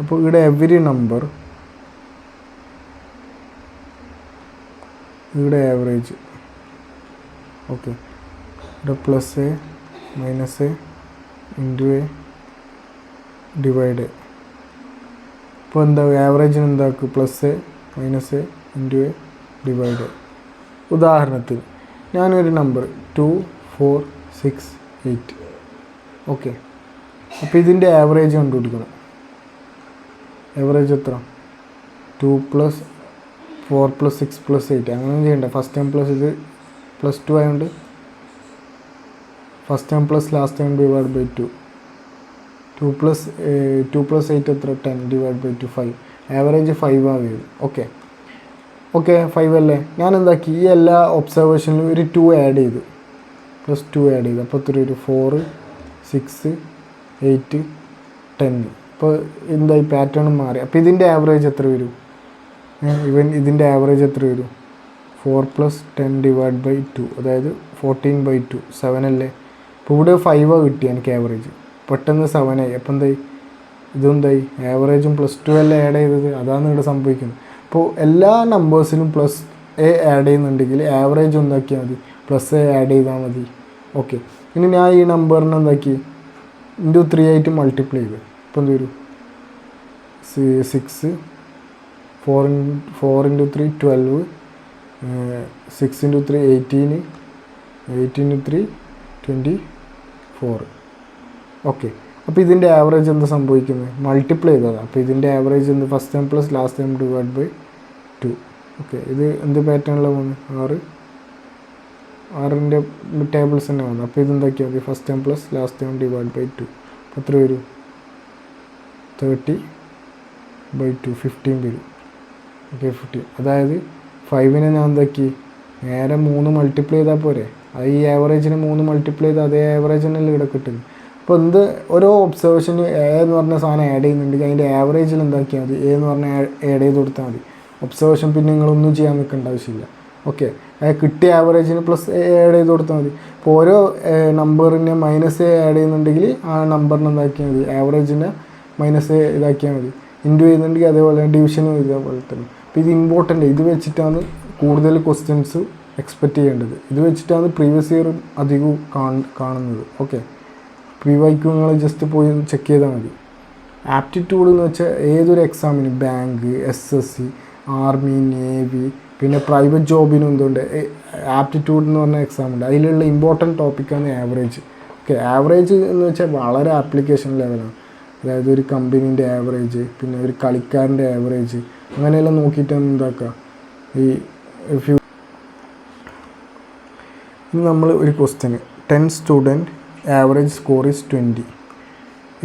S1: അപ്പോൾ ഇവിടെ എവരി നമ്പർ, ഇവിടെ ആവറേജ്. ഓക്കെ, ഇവിടെ plus A minus A into A divide A. ഇപ്പോൾ എന്താ ആവറേജിന് എന്താക്കും plus A minus A into A divide A. ഉദാഹരണത്തിന് ഞാനൊരു നമ്പർ 2 4 6 8. ഓക്കെ, അപ്പോൾ ഇതിൻ്റെ ആവറേജ് കണ്ടുപിടിക്കണം. ആവറേജ് എത്ര 2 + 4 + 6 + 8 അങ്ങനെയൊന്നും ചെയ്യണ്ട. ഫസ്റ്റ് ടൈം പ്ലസ് ഇത് +2 ആയതുകൊണ്ട് first time plus last time divide by 2. 2 + 8 എത്ര 10 ഡിവൈഡ് ബൈ 2 5. ആവറേജ് 5 ആവുകയുള്ളൂ. ഓക്കെ, 5 അല്ലേ. ഞാൻ എന്താക്കി ഈ എല്ലാ ഒബ്സർവേഷനിലും ഒരു 2 ആഡ് ചെയ്തു, +2 ആഡ് ചെയ്തു. അപ്പോൾ എത്ര ഒരു 4 6 8 10. ഇപ്പോൾ എന്തായി പാറ്റേൺ മാറി. അപ്പോൾ ഇതിൻ്റെ ആവറേജ് എത്ര വരും? ഇതിൻ്റെ ആവറേജ് എത്ര വരും? 4 + 10 ഡിവൈഡ് ബൈ 2, അതായത് 14/2 7 അല്ലേ. ഇപ്പോൾ ഇവിടെ 5 കിട്ടി എനിക്ക് ആവറേജ്, പെട്ടെന്ന് 7 ആയി. അപ്പോൾ എന്തായി ഇതെന്തായി ആവറേജും +2 അല്ലേ ആഡ് ചെയ്തത്, അതാണ് ഇവിടെ സംഭവിക്കുന്നത്. അപ്പോൾ എല്ലാ നമ്പേഴ്സിനും പ്ലസ് എ ആഡ് ചെയ്യുന്നുണ്ടെങ്കിൽ ആവറേജ് എന്താക്കിയാൽ മതി പ്ലസ് എ ആഡ് ചെയ്താൽ മതി. ഓക്കെ, ഇനി ഞാൻ ഈ നമ്പറിനെ എന്താക്കി × 3 ആയിട്ട് മൾട്ടിപ്ലൈ ചെയ്ത്. ഇപ്പോൾ എന്ത് വരും 6 4 × 3 12 6 × 3 18 8 × 3 24. ഓക്കെ, അപ്പോൾ ഇതിൻ്റെ ആവറേജ് എന്താ സംഭവിക്കുന്നത് മൾട്ടിപ്ലൈ ചെയ്തതാണ്. അപ്പോൾ ഇതിൻ്റെ ആവറേജ് എന്ത് first time plus last time divide by 2. Okay, ഇത് എന്ത് പാറ്റേണിലാണ് പോകുന്നത് 6ൻ്റെ ടേബിൾസ് തന്നെ വന്നു. അപ്പോൾ ഇതെന്തൊക്കെയാണ് മതി first time plus last time divide by 2. അപ്പോൾ എത്ര വരും 30/2 15 വരും. ഓക്കെ, 15. അതായത് 5നെ ഞാൻ എന്താക്കി നേരെ 3 മൾട്ടിപ്ലൈ ചെയ്താൽ പോരെ. അത് ഈ ആവറേജിന് 3 മൾട്ടിപ്ലൈ ചെയ്താൽ അതേ ആവറേജ് തന്നെയല്ലേ ഇവിടെ കിട്ടുന്നത്. അപ്പോൾ എന്ത് ഓരോ ഒബ്സർവേഷന് എ എന്ന് പറഞ്ഞ സാധനം ആഡ് ചെയ്യുന്നുണ്ടെങ്കിൽ അതിൻ്റെ ആവറേജിൽ എന്താക്കിയാൽ മതി എ എന്ന് പറഞ്ഞാൽ ആഡ് ചെയ്ത് കൊടുത്താൽ മതി. ഒബ്സർവേഷൻ പിന്നെ നിങ്ങളൊന്നും ചെയ്യാൻ നിൽക്കേണ്ട ആവശ്യമില്ല. ഓക്കെ, കിട്ടിയ ആവറേജിന് പ്ലസ് എ ആഡ് ചെയ്ത് കൊടുത്താൽ മതി. ഇപ്പോൾ ഓരോ നമ്പറിനെ മൈനസ് എ ആഡ് ചെയ്യുന്നുണ്ടെങ്കിൽ ആ നമ്പറിന് എന്താക്കിയാൽ മതി ആവറേജിനെ മൈനസ് എ ഇതാക്കിയാൽ മതി. ഇൻറ്റു ചെയ്യുന്നുണ്ടെങ്കിൽ അതേപോലെ ഡിവിഷനും ഇതേപോലെ തന്നെ. അപ്പോൾ ഇത് ഇമ്പോർട്ടൻ്റ്. ഇത് വെച്ചിട്ടാണ് കൂടുതൽ ക്വസ്റ്റ്യൻസ് എക്സ്പെക്റ്റ് ചെയ്യേണ്ടത്. ഇത് വെച്ചിട്ടാണ് പ്രീവിയസ് ഇയർ അധികവും കാണുന്നത്. ഓക്കെ, PYQ നിങ്ങൾ ജസ്റ്റ് പോയി ചെക്ക് ചെയ്താൽ മതി. ആപ്റ്റിറ്റ്യൂഡ് എന്ന് വെച്ചാൽ ഏതൊരു എക്സാമിന് ബാങ്ക് SSC ആർമി നേവി പിന്നെ പ്രൈവറ്റ് ജോബിനും എന്തുകൊണ്ട് ആപ്റ്റിറ്റ്യൂഡ് എന്ന് പറഞ്ഞ എക്സാം ഉണ്ട്. അതിലുള്ള ഇമ്പോർട്ടൻറ്റ് ടോപ്പിക്കാണ് ആവറേജ്. ഓക്കെ, ആവറേജ് എന്ന് വെച്ചാൽ വളരെ ആപ്ലിക്കേഷൻ ലെവലാണ്. അതായത് ഒരു കമ്പനീൻ്റെ ആവറേജ്, പിന്നെ ഒരു കളിക്കാരൻ്റെ ആവറേജ്, അങ്ങനെയെല്ലാം നോക്കിയിട്ട് എന്താക്കുക ഈ ഫ്യൂ. ഇനി നമ്മൾ ഒരു question 10 student average score is 20,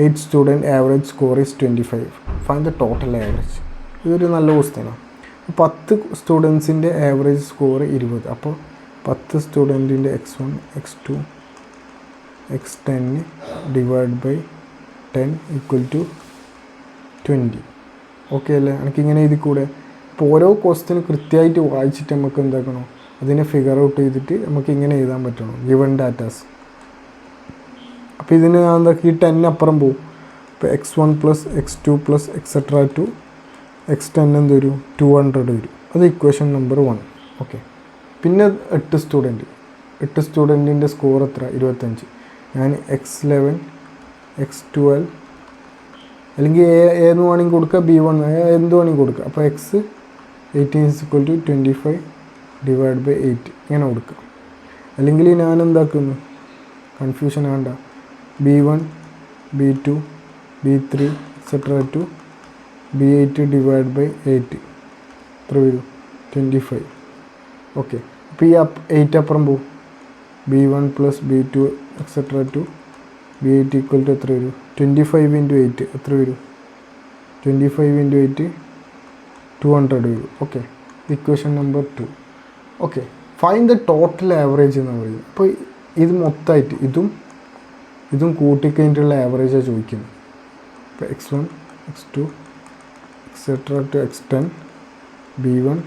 S1: 8 student average score is 25, find the total average. ഇതൊരു നല്ല ക്വസ്റ്റ്യനാണ്. 10 സ്റ്റുഡൻസിൻ്റെ ആവറേജ് സ്കോർ 20. അപ്പോൾ 10 സ്റ്റുഡൻറ്റിൻ്റെ x1 x2 x10 divide by 10 equal to 20. Okay അല്ലേ? എനിക്കിങ്ങനെ എഴുതി കൂടെ. അപ്പോൾ ഓരോ ക്വസ്റ്റ്യൻ കൃത്യമായിട്ട് വായിച്ചിട്ട് നമുക്ക് എന്താക്കണം, അതിനെ ഫിഗർ ഔട്ട് ചെയ്തിട്ട് നമുക്ക് ഇങ്ങനെ എഴുതാൻ പറ്റണം ഗിവൺ ഡാറ്റാസ്. അപ്പോൾ ഇതിന് ഞാൻ എന്താക്കി 10 അപ്പുറം പോകും. ഇപ്പോൾ x1 plus x2 plus etcetera to x10 എന്ത് വരും 200 വരും. അത് ഇക്വേഷൻ നമ്പർ 1. ഓക്കെ. പിന്നെ 8 സ്റ്റുഡൻറ്റിൻ്റെ സ്കോർ എത്ര 25. ഞാൻ x11 x12 അല്ലെങ്കിൽ ഏത് വേണമെങ്കിൽ കൊടുക്കുക, B1 എന്ത് വേണമെങ്കിൽ കൊടുക്കുക. അപ്പോൾ x18 = 25 ഡിവൈഡ് ബൈ 8 ഇങ്ങനെ കൊടുക്കുക. അല്ലെങ്കിൽ ഞാൻ എന്താക്കുന്നു, കൺഫ്യൂഷൻ വേണ്ട, B1 B2 B3 etcetera to B8 divide by 8 എത്ര വരും 25. ഓക്കെ. അപ്പോൾ ഈ 8 അപ്പുറം പോവും. B1 plus B2 etcetera to B8 equal to എത്ര വരും 25 × 8 എത്ര വരും 25 × 8 200 വരും. Okay. Equation number 2. Okay. Find the total average എന്ന് പറയുന്നത്. അപ്പോൾ ഇത് മൊത്തമായിട്ട് ഇതും കൂട്ടിക്കഴിഞ്ഞിട്ടുള്ള ആവറേജാണ് ചോദിക്കുന്നത്. ഇപ്പോൾ x1 x2 etcetera to x10 B1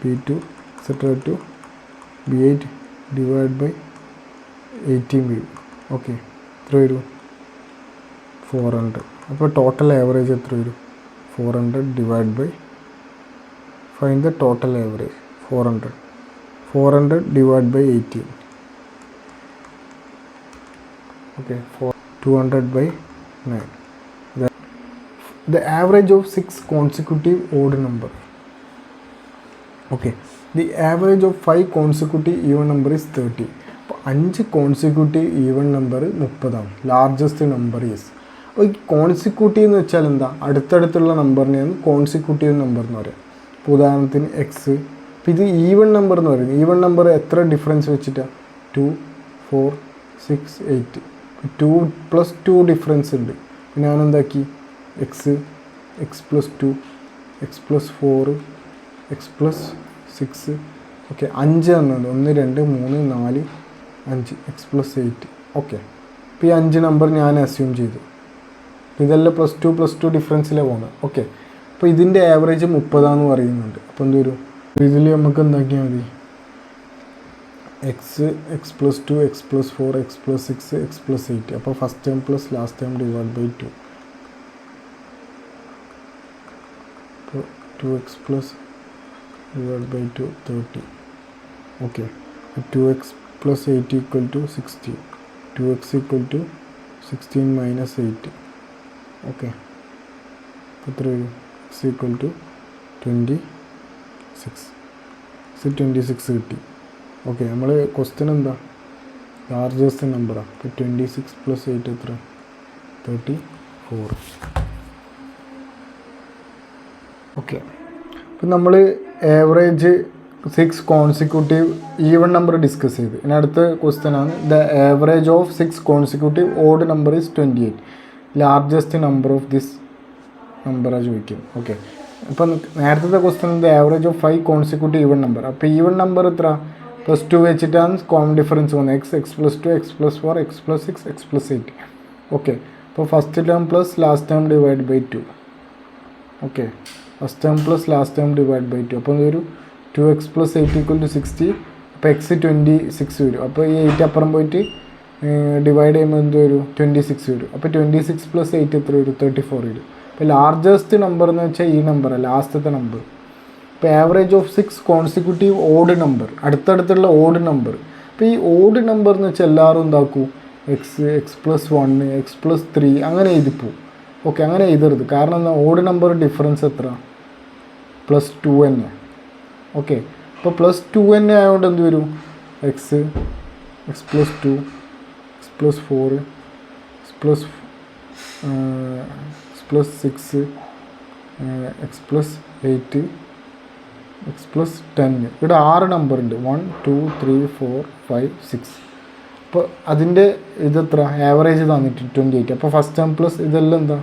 S1: B2 etcetera to B8 divide by 18 വരും. ഓക്കെ. എത്ര വരും 400. അപ്പോൾ ടോട്ടൽ ആവറേജ് എത്ര വരും 400 divide by, find the total average 400 divide by 18. Okay. 200 by 9. The average of 6 consecutive odd number. Okay. The average of 5 consecutive even number is 30. അപ്പോൾ 5 consecutive even number 30 largest number is. അപ്പോൾ ഈ consecutive എന്ന് വെച്ചാൽ എന്താ, അടുത്തടുത്തുള്ള നമ്പറിനെയാണ് consecutive number എന്ന് പറയുക. ഇപ്പോൾ ഉദാഹരണത്തിന് എക്സ്. അപ്പോൾ ഇത് ഈവൻ നമ്പർ എന്ന് പറയുന്നത്. ഈവൻ നമ്പർ എത്ര ഡിഫറൻസ് വെച്ചിട്ടാണ് 2 4 6 8. 2 + 2 ഡിഫറൻസ് ഉണ്ട്. പിന്നെ ഞാനെന്താക്കി x plus 2 x plus 4 x plus 6. Okay. 5 എന്നത് 1 2 3 4 5 എക്സ് പ്ലസ് 8. ഓക്കെ. ഇപ്പോൾ ഈ 5 നമ്പർ ഞാൻ അസ്യൂം ചെയ്തു. ഇതെല്ലാം +2 ഡിഫറൻസിലാണ് പോകുന്നത്. ഓക്കെ. അപ്പോൾ ഇതിൻ്റെ ആവറേജ് 30 പറയുന്നുണ്ട്. അപ്പോൾ എന്ത് വരും, ഇതിൽ നമുക്ക് എന്താക്കിയാൽ മതി x plus 2 x plus 4 x plus 6 x plus 8. അപ്പോൾ first time plus last time divide by 2. അപ്പോൾ 2x plus divide by 2 30. Okay. 2x plus 8 equal to 16. 2x equal to 16 minus 8. Okay. എത്ര വരും x ഈക്വൽ ടു 26. 26 കിട്ടി. Okay. നമ്മൾ question എന്താ, largest നമ്പറാണ്. അപ്പോൾ 26 plus 8 എത്ര 34. ഓക്കെ. അപ്പം നമ്മൾ average 6 consecutive even number discuss ചെയ്ത്. ഇനി അടുത്ത ക്വസ്റ്റ്യനാണ് the average of 6 consecutive odd number is 28. Largest number of this നമ്പറാണ് ചോദിക്കും. ഓക്കെ. അപ്പം നേരത്തെ question the average of 5 consecutive even number. അപ്പോൾ ഈവൻ നമ്പർ എത്ര +2 വെച്ചിട്ടാണ് കോമൺ ഡിഫറൻസ് വന്നത്. X plus 2 x plus 4 x plus 6 x plus 8. Okay. അപ്പോൾ first term plus last term divide by 2. Okay. First term plus last term divide by 2. അപ്പോൾ ഒരു 2x plus 8 equal to 60. അപ്പോൾ x 26 വരും. അപ്പോൾ ഈ 8 അപ്പുറം പോയിട്ട് ഡിവൈഡ് ചെയ്യുമ്പോൾ എന്ത് വരും 26 വരും. അപ്പോൾ 26 പ്ലസ് 8 എത്ര വരും 34 വരും. അപ്പോൾ ലാർജസ്റ്റ് നമ്പർ എന്ന് വെച്ചാൽ ഈ നമ്പറാണ്, ലാസ്റ്റത്തെ നമ്പർ. ഇപ്പോൾ average of 6 consecutive odd number, അടുത്തടുത്തുള്ള ഓഡ് നമ്പർ. അപ്പോൾ ഈ ഓഡ് നമ്പർ എന്ന് വെച്ചാൽ എല്ലാവരും എന്താക്കൂ എക്സ് പ്ലസ് 1 എക്സ് പ്ലസ് 3 അങ്ങനെ എഴുതിപ്പോവും. ഓക്കെ. അങ്ങനെ എഴുതരുത്. കാരണം എന്താ, ഓഡ് നമ്പർ ഡിഫറൻസ് എത്ര +2 തന്നെ. ഓക്കെ. അപ്പോൾ +2 തന്നെ ആയതുകൊണ്ട് എന്ത് വരും X plus 2 x plus 4 x plus 6 x plus 8 X plus 10. ഇവിടെ 6 നമ്പർ ഉണ്ട്, 1 2 3 4 5 6. അപ്പോൾ അതിൻ്റെ ഇതെത്ര ആവറേജ് തന്നിട്ട് 28. അപ്പോൾ ഫസ്റ്റ് ടേം പ്ലസ് ഇതെല്ലാം എന്താ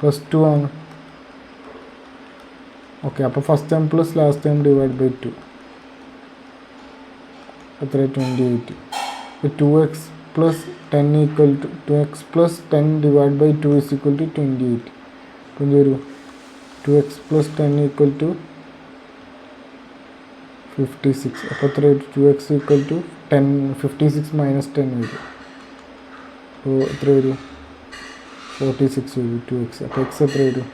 S1: +2 ആണ്. ഓക്കെ, അപ്പോൾ first term plus last term divide by 2 എത്ര 28. 2x plus 10 equal to 2x plus 10 divide by 2 is equal to 28. അപ്പോൾ എന്ത് വരും 2x പ്ലസ് 10 ഈക്വൽ ടു 56. അപ്പോൾ എത്ര 2x ഈക്വൽ ടു 10 56 മൈനസ് 10 വരും. അപ്പോൾ എത്ര വരും 46 വരും 2x. അപ്പോൾ എക്സ് എത്ര വരും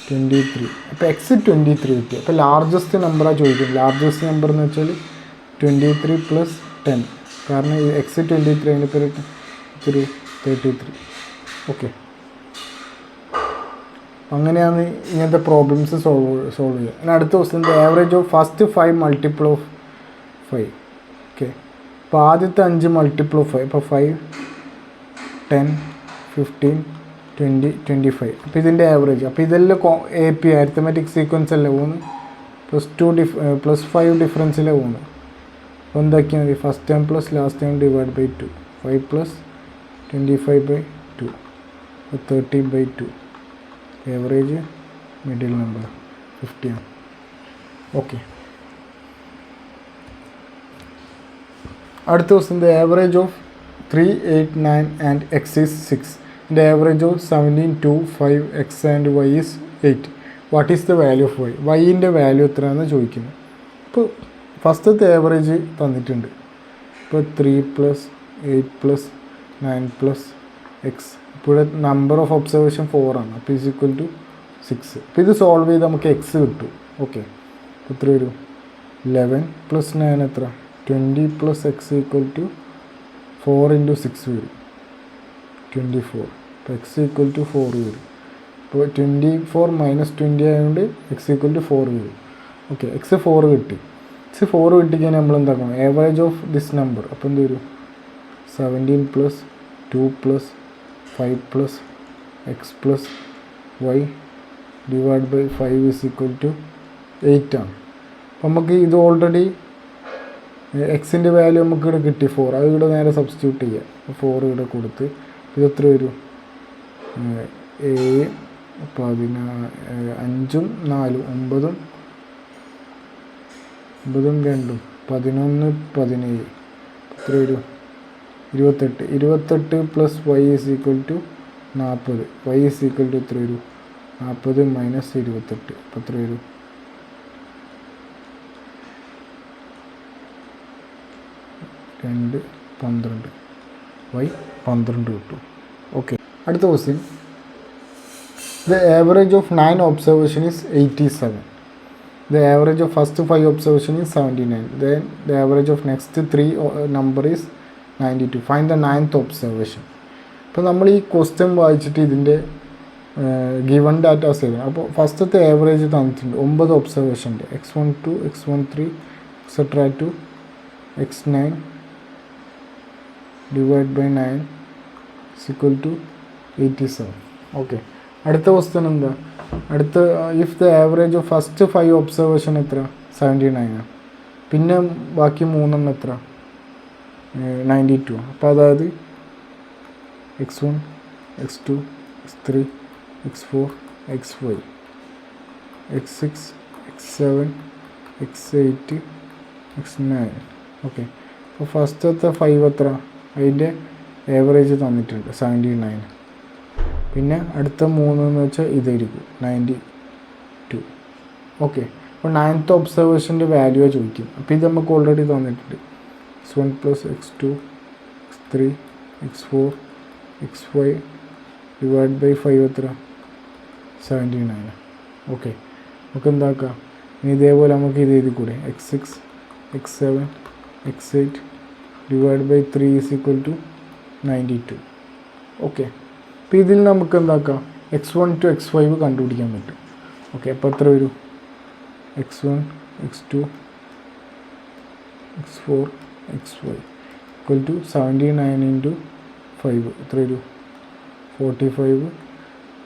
S1: 23. അപ്പോൾ എക്സ് 23 കിട്ടി. അപ്പോൾ ലാർജസ്റ്റ് നമ്പറാണ് ചോദിക്കുന്നത്. ലാർജസ്റ്റ് നമ്പർ എന്ന് വെച്ചാൽ 23 പ്ലസ് 10. കാരണം ഈ എക്സ് 23 അതിൻ്റെ പേര് 33. ഓക്കെ, അങ്ങനെയാണ് ഇങ്ങനത്തെ പ്രോബ്ലംസ് സോൾവ് ചെയ്യുക. ഇനി അടുത്ത question average of first 5 multiple of 5. Okay, അപ്പോൾ ആദ്യത്തെ 5 മൾട്ടിപ്പിൾ ഓഫ് 5. അപ്പോൾ 5 10 15 20 25. അപ്പോൾ ഇതിൻ്റെ ആവറേജ്. അപ്പോൾ ഇതെല്ലാം AP അരിത്തമാറ്റിക് സീക്വൻസ് അല്ലേ പോകുന്നത്, +5 ഡിഫറൻസിലേ പോകുന്നത്. അപ്പോൾ എന്താക്കിയാൽ മതി first time plus last time divide by 2. 5 plus 25/2 30/2. Average middle number 50 ആണ്. ഓക്കെ, അടുത്ത question the average of 3 8 9 and x is 6. The average of 17 2 5 x and y is 8. What is the value of y? വൈൻ്റെ value എത്രയാണെന്ന് ചോദിക്കുന്നത്. ഇപ്പോൾ ഫസ്റ്റത്തെ average തന്നിട്ടുണ്ട്. ഇപ്പോൾ 3 + 8 + 9 + X. ഇപ്പോൾ നമ്പർ ഓഫ് ഒബ്സർവേഷൻ 4 ആണ്. അപ്പോൾ ഈസ് ഈക്വൽ ടു 6. അപ്പോൾ ഇത് സോൾവ് ചെയ്ത് നമുക്ക് എക്സ് കിട്ടും. ഓക്കെ, അപ്പോൾ എത്ര വരും 11 + 9 എത്ര 20 + എക്സ് ഈക്വൽ ടു 4 × 6 വരും 24. അപ്പോൾ എക്സ് ഈക്വൽ ടു 4 വരും. അപ്പോൾ 24 - 20 ആയതുകൊണ്ട് എക്സ് ഈക്വൽ ടു 4 വരും. ഓക്കെ, എക്സ് 4 കിട്ടി. എക്സ് 4 കിട്ടിക്കഴിഞ്ഞാൽ നമ്മൾ എന്താക്കണം ആവറേജ് ഓഫ് ദിസ് നമ്പർ. അപ്പോൾ എന്ത് വരും 17 + 2 + 5 + x + y divide by 5 is equal to 8 ആണ്. അപ്പോൾ നമുക്ക് ഇത് ഓൾറെഡി എക്സിൻ്റെ വാല്യൂ നമുക്ക് ഇവിടെ കിട്ടി 4. അത് ഇവിടെ നേരെ സബ്സ്റ്റിറ്റ്യൂട്ട് ചെയ്യുക. 4 ഇവിടെ കൊടുത്ത് ഇത് എത്ര വരും 7 5 4 9 2 11 17 എത്ര വരും 28 + y is equal to 40. Y is equal to എത്ര വരും 40 - 28. അപ്പോൾ എത്ര വരും 2 12. വൈ 12 കിട്ടും. ഓക്കെ, അടുത്ത question the average of 9 observation is 87. The average of first 5 observation is 79. Then the average of next 3 number is 92. Find the 9th observation. അപ്പോൾ നമ്മൾ ഈ ക്വസ്റ്റ്യൻ വായിച്ചിട്ട് ഇതിൻ്റെ ഗിവൺ ഡാറ്റാസ് എഴുതണം. അപ്പോൾ ഫസ്റ്റത്തെ ആവറേജ് തന്നിട്ടുണ്ട് 9 ഒബ്സർവേഷൻ ഉണ്ട്. x12 x13 etcetera to x9 divide by 9 is equal to 87. Okay, അടുത്ത ക്വസ്റ്റ്യൻ എന്താ? അടുത്ത if the average of first 5 observation എത്ര 79 ആണ്. പിന്നെ ബാക്കി 3 എത്ര 92. അപ്പോൾ അതായത് x1 x2 x3 x4 xy x6 x7 x8 x9. Okay, അപ്പോൾ ഫസ്റ്റത്തെ 5 എത്ര അതിൻ്റെ ആവറേജ് തന്നിട്ടുണ്ട് 79. പിന്നെ അടുത്ത 3 എന്ന് വെച്ചാൽ ഇതായിരിക്കും 92. ഓക്കെ, അപ്പോൾ 9th ഒബ്സർവേഷൻ്റെ വാല്യൂ ചോദിക്കും. അപ്പോൾ ഇത് നമുക്ക് ഓൾറെഡി തന്നിട്ടുണ്ട് x1 + x2 x3 x4 xy divide by 5 എത്ര 79. ഓക്കെ, നമുക്ക് എന്താക്കാം ഇനി ഇതേപോലെ നമുക്ക് ഇത് എഴുതി കൂടെ x6 x7 x8 divide by 3 is equal to 92. Okay, അപ്പോൾ ഇതിൽ നമുക്ക് എന്താക്കാം x1 to x5 കണ്ടുപിടിക്കാൻ പറ്റും. ഓക്കെ, അപ്പോൾ എത്ര വരും x1 x2 x4 xy equal to 79 × 5 എത്ര വരും 45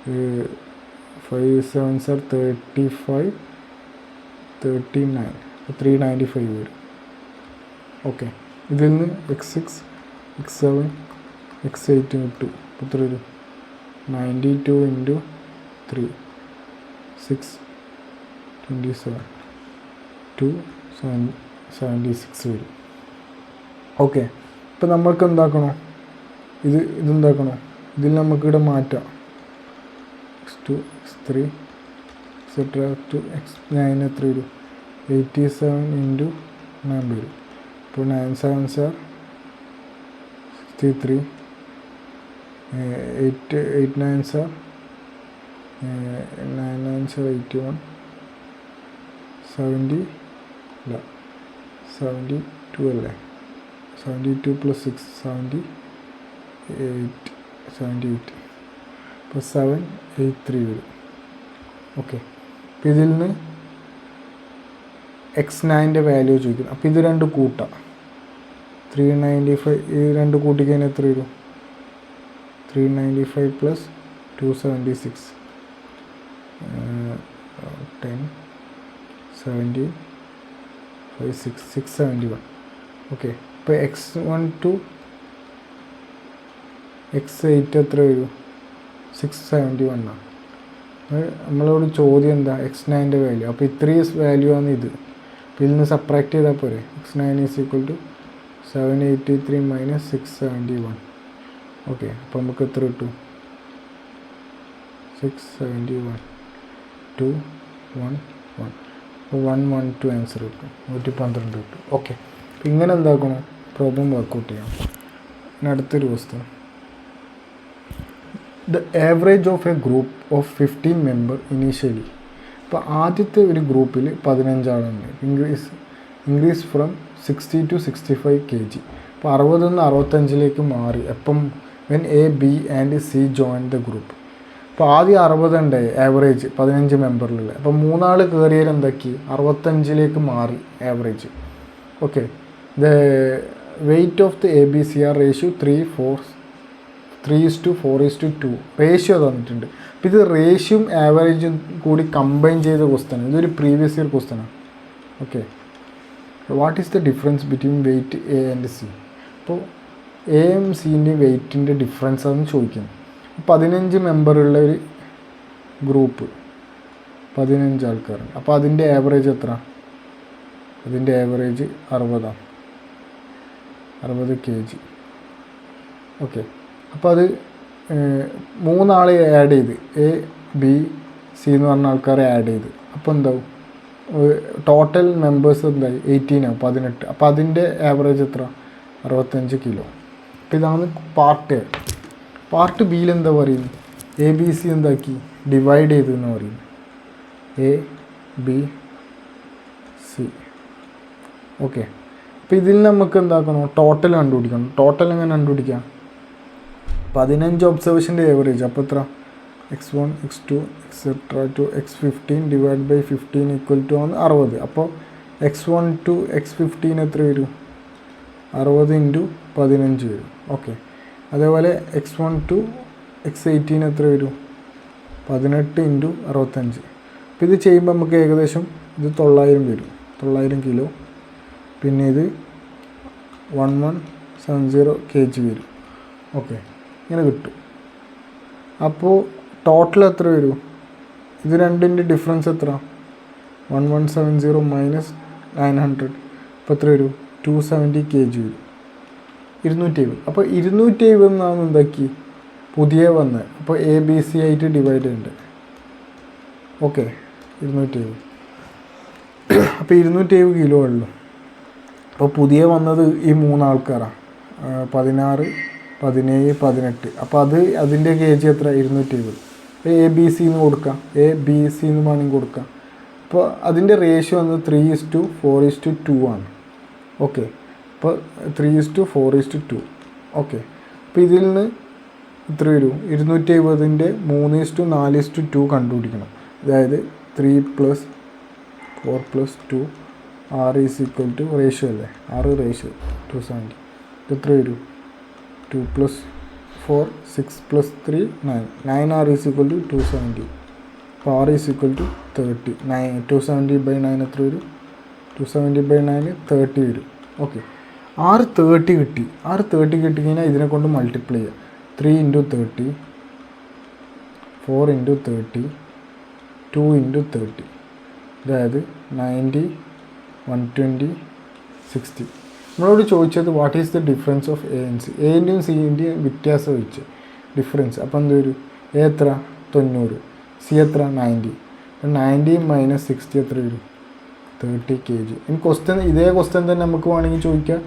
S1: 5 7s are 35, 39, 395 വരും. ഓക്കെ, ഇതിൽ നിന്ന് x6 x7 x8 കിട്ടും. അപ്പോൾ എത്ര വരും? 92 × 3 6 27 276 വരും. ഓക്കെ, ഇപ്പം നമ്മൾക്ക് എന്താക്കണോ? ഇതെന്താക്കണോ? ഇതിൽ നമുക്കിവിടെ മാറ്റാം. x2 x3 etcetera to x9 എത്ര വരും? 87 × 9 വരും. അപ്പോൾ 9 7s are 63, 8 9s are 9 9s are 81, 70 അല്ല 72 അല്ലേ? 72 + 6 78. അപ്പോൾ 783 വരും. ഓക്കെ, അപ്പോൾ ഇതിൽ നിന്ന് x9ൻ്റെ വാല്യൂ ചോദിക്കുന്നു. അപ്പോൾ ഇത് രണ്ട് കൂട്ടാം. 395 ഇത് രണ്ട് കൂട്ടിക്കഴിഞ്ഞാൽ എത്ര വരും? 395 + 276 10 70 5 671. ഓക്കെ, ഇപ്പോൾ x1 to x8 എത്ര വരും? 671 ആണ്. നമ്മളോട് ചോദ്യം എന്താ? x9ൻ്റെ വാല്യൂ. അപ്പോൾ ഇത്രയും വാല്യൂ ആണ് ഇത്. അപ്പോൾ ഇതിൽ നിന്ന് സബ്ട്രാക്ട് ചെയ്താൽ പോരെ. x9 = 783 - 671. ഓക്കെ, അപ്പോൾ നമുക്ക് എത്ര കിട്ടും? 671 211. അപ്പോൾ 112 ആൻസർ കിട്ടും. 112 കിട്ടും. ഓക്കെ, അപ്പോൾ ഇങ്ങനെ എന്താക്കണം? പ്രോബ്ലം വർക്കൗട്ട് ചെയ്യാം. ഇനി അടുത്തൊരു question. The average of A group of 15 member initially. ഇപ്പോൾ ആദ്യത്തെ ഒരു ഗ്രൂപ്പിൽ 15 ആളുണ്ട്. Increase from 60 to 65 kg. അപ്പോൾ 60 നിന്ന് 65ലേക്ക് മാറി. അപ്പം when A, B and C join the group. അപ്പോൾ ആദ്യം 60 ഉണ്ടായി ആവറേജ് 15 മെമ്പറിലുള്ള. അപ്പോൾ 3 ആൾ കയറിയാൽ എന്താക്കി? 65ലേക്ക് മാറി average. Okay, the weight of the ABCR ratio 3:4:2 ratio തന്നിട്ടുണ്ട്. അപ്പോൾ ഇത് റേഷ്യോയും ആവറേജും കൂടി കമ്പൈൻ ചെയ്ത ക്വസ്റ്റ്യൻ. ഇതൊരു പ്രീവിയസ് ഇയർ ക്വസ്റ്റ്യനാണ്. Okay, what is the difference between weight A and C? അപ്പോൾ എയും സിൻ്റെയും വെയ്റ്റിൻ്റെ ഡിഫറൻസ് ആണെന്ന് ചോദിക്കുന്നു. 15 മെമ്പറുള്ള ഒരു ഗ്രൂപ്പ്, 15 ആൾക്കാരുണ്ട്. അപ്പോൾ അതിൻ്റെ ആവറേജ് എത്ര? അതിൻ്റെ ആവറേജ് 60 kg. ഓക്കെ, അപ്പോൾ അത് 3 ആളെ ആഡ് ചെയ്ത് A, B, C എന്ന് പറഞ്ഞ ആൾക്കാരെ ആഡ് ചെയ്ത് അപ്പോൾ എന്താവും? ടോട്ടൽ മെമ്പേഴ്സ് എന്തായി? 18 ആവും, 18. അപ്പോൾ അതിൻ്റെ ആവറേജ് എത്ര? 65 കിലോ. അപ്പോൾ ഇതാണ് പാർട്ട് എ. പാർട്ട് ബിയിൽ എന്താ പറയുന്നത്? ABC എന്താക്കി? ഡിവൈഡ് ചെയ്തു എന്ന് പറയുന്നത്. A, B, C. ഓക്കെ, അപ്പോൾ ഇതിൽ നമുക്ക് എന്താക്കണം? ടോട്ടൽ കണ്ടുപിടിക്കണം. ടോട്ടൽ എങ്ങനെ കണ്ടുപിടിക്കാം? 15 ഒബ്സർവേഷൻ്റെ ആവറേജ്. അപ്പോൾ എത്ര? x1 x2 etcetera to x15 divide by 15 = 60. അപ്പോൾ x1 to x15 എത്ര വരും? 60 × 15 വരും. ഓക്കെ, അതേപോലെ x1 to x18 എത്ര വരും? 18 × 65. അപ്പോൾ ഇത് ചെയ്യുമ്പോൾ നമുക്ക് ഏകദേശം ഇത് 900 വരും. 900 കിലോ. പിന്നെ ഇത് 1170 kg വരും. ഓക്കെ, ഇങ്ങനെ കിട്ടും. അപ്പോൾ ടോട്ടൽ എത്ര വരും? ഇത് രണ്ടിൻ്റെ ഡിഫറൻസ് എത്ര? 1170 - 900. അപ്പോൾ എത്ര വരും? 270 kg വരും. 270. അപ്പോൾ 270 എന്നാണ് എന്താക്കി? പുതിയ വന്ന്. അപ്പോൾ ABC ആയിട്ട് ഡിവൈഡ് ചെയ്യുന്നുണ്ട്. ഓക്കെ, 270. അപ്പോൾ 270 കിലോ ഉള്ളൂ. അപ്പോൾ പുതിയ വന്നത് ഈ 3 ആൾക്കാരാണ്. 16 17 18. അപ്പോൾ അതിൻ്റെ kg എത്ര? 270. അപ്പോൾ ABC എന്ന് കൊടുക്കാം. ABC എന്ന് വേണമെങ്കിൽ കൊടുക്കാം. അപ്പോൾ അതിൻ്റെ റേഷ്യോ വന്ന് 3:4:2 ആണ്. ഓക്കെ, അപ്പോൾ 3:4:2. ഓക്കെ, അപ്പോൾ ഇതിൽ നിന്ന് ഇത്ര വരും? 270ൻ്റെ 3:4:2 കണ്ടുപിടിക്കണം. അതായത് 3 + 4 + 2 6 റേഷ്യോ അല്ലേ? 6 റേഷ്യോ 270. എത്ര വരും? 2 + 4 6 plus 3 9. 9r is equal to 270. അപ്പോൾ r is equal to 30. 270 by 9 എത്ര വരും? 270 by 9 30 വരും. ഓക്കെ, r 30 കിട്ടി. r 30 കിട്ടിക്കഴിഞ്ഞാൽ ഇതിനെ കൊണ്ട് മൾട്ടിപ്ലൈ ചെയ്യുക. 3 into 30, 4 into 30, 2 into 30, അതായത് 90, 120, 60. നമ്മളോട് ചോദിച്ചത് what is the difference of A and C. എൻ്റെയും സിൻ്റെയും വ്യത്യാസം വെച്ച് ഡിഫറൻസ്. അപ്പോൾ എന്ത് വരും? എ എത്ര? 90. സി എത്ര? 90. അപ്പം 90 minus 60 എത്ര വരും? 30 kg. ഇനി ക്വസ്റ്റ്യൻ ഇതേ ക്വസ്റ്റ്യൻ തന്നെ നമുക്ക് വേണമെങ്കിൽ ചോദിക്കാം,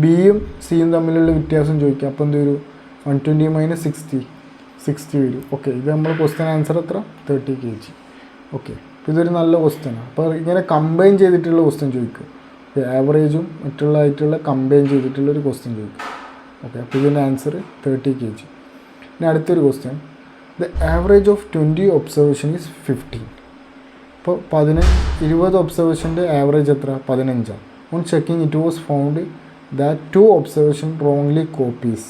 S1: ബിയും സിയും തമ്മിലുള്ള വ്യത്യാസം ചോദിക്കാം. അപ്പോൾ എന്ത് വരും? 120 minus 60 വരും. ഓക്കെ, ഇത് നമ്മൾ ക്വസ്റ്റ്യൻ ആൻസർ എത്ര? 30 kg. ഓക്കെ, അപ്പോൾ ഇതൊരു നല്ല ക്വസ്റ്റ്യനാണ്. അപ്പോൾ ഇങ്ങനെ കമ്പൈൻ ചെയ്തിട്ടുള്ള ക്വസ്റ്റ്യൻ ചോദിക്കും. ആവറേജും മറ്റുള്ളതായിട്ടുള്ള കമ്പൈൻ ചെയ്തിട്ടുള്ളൊരു ക്വസ്റ്റ്യൻ ചോദിക്കും. ഓക്കെ, അപ്പോൾ ഇതിൻ്റെ ആൻസർ 30 kg. ഇനി അടുത്തൊരു question, the average of 20 observation is 15. അപ്പോൾ 20 ഒബ്സർവേഷൻ്റെ ആവറേജ് എത്ര? 15. On checking it was found that 2 observation wrongly copies.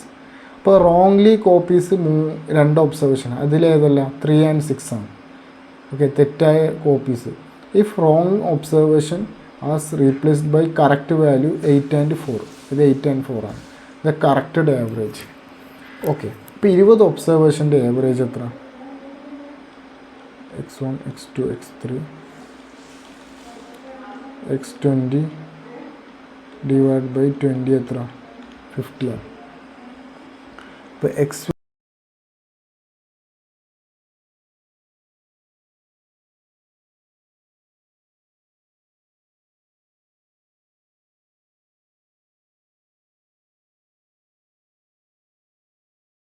S1: അപ്പോൾ റോങ്ലി കോപ്പീസ് 2 ഒബ്സർവേഷൻ, അതിലേതല്ല? 3 and 6 ആണ്. ഓക്കെ, തെറ്റായ copies. If wrong observation as replaced by correct value 8 and 4. ഇത് 8 and 4 ആണ്. The corrected average. Okay, ഇപ്പോൾ 20 ഒബ്സർവേഷൻ്റെ ആവറേജ് എത്ര? x1, x2, x3, x20 divide by 20 എത്ര? 50 ആണ്. ഇപ്പോൾ x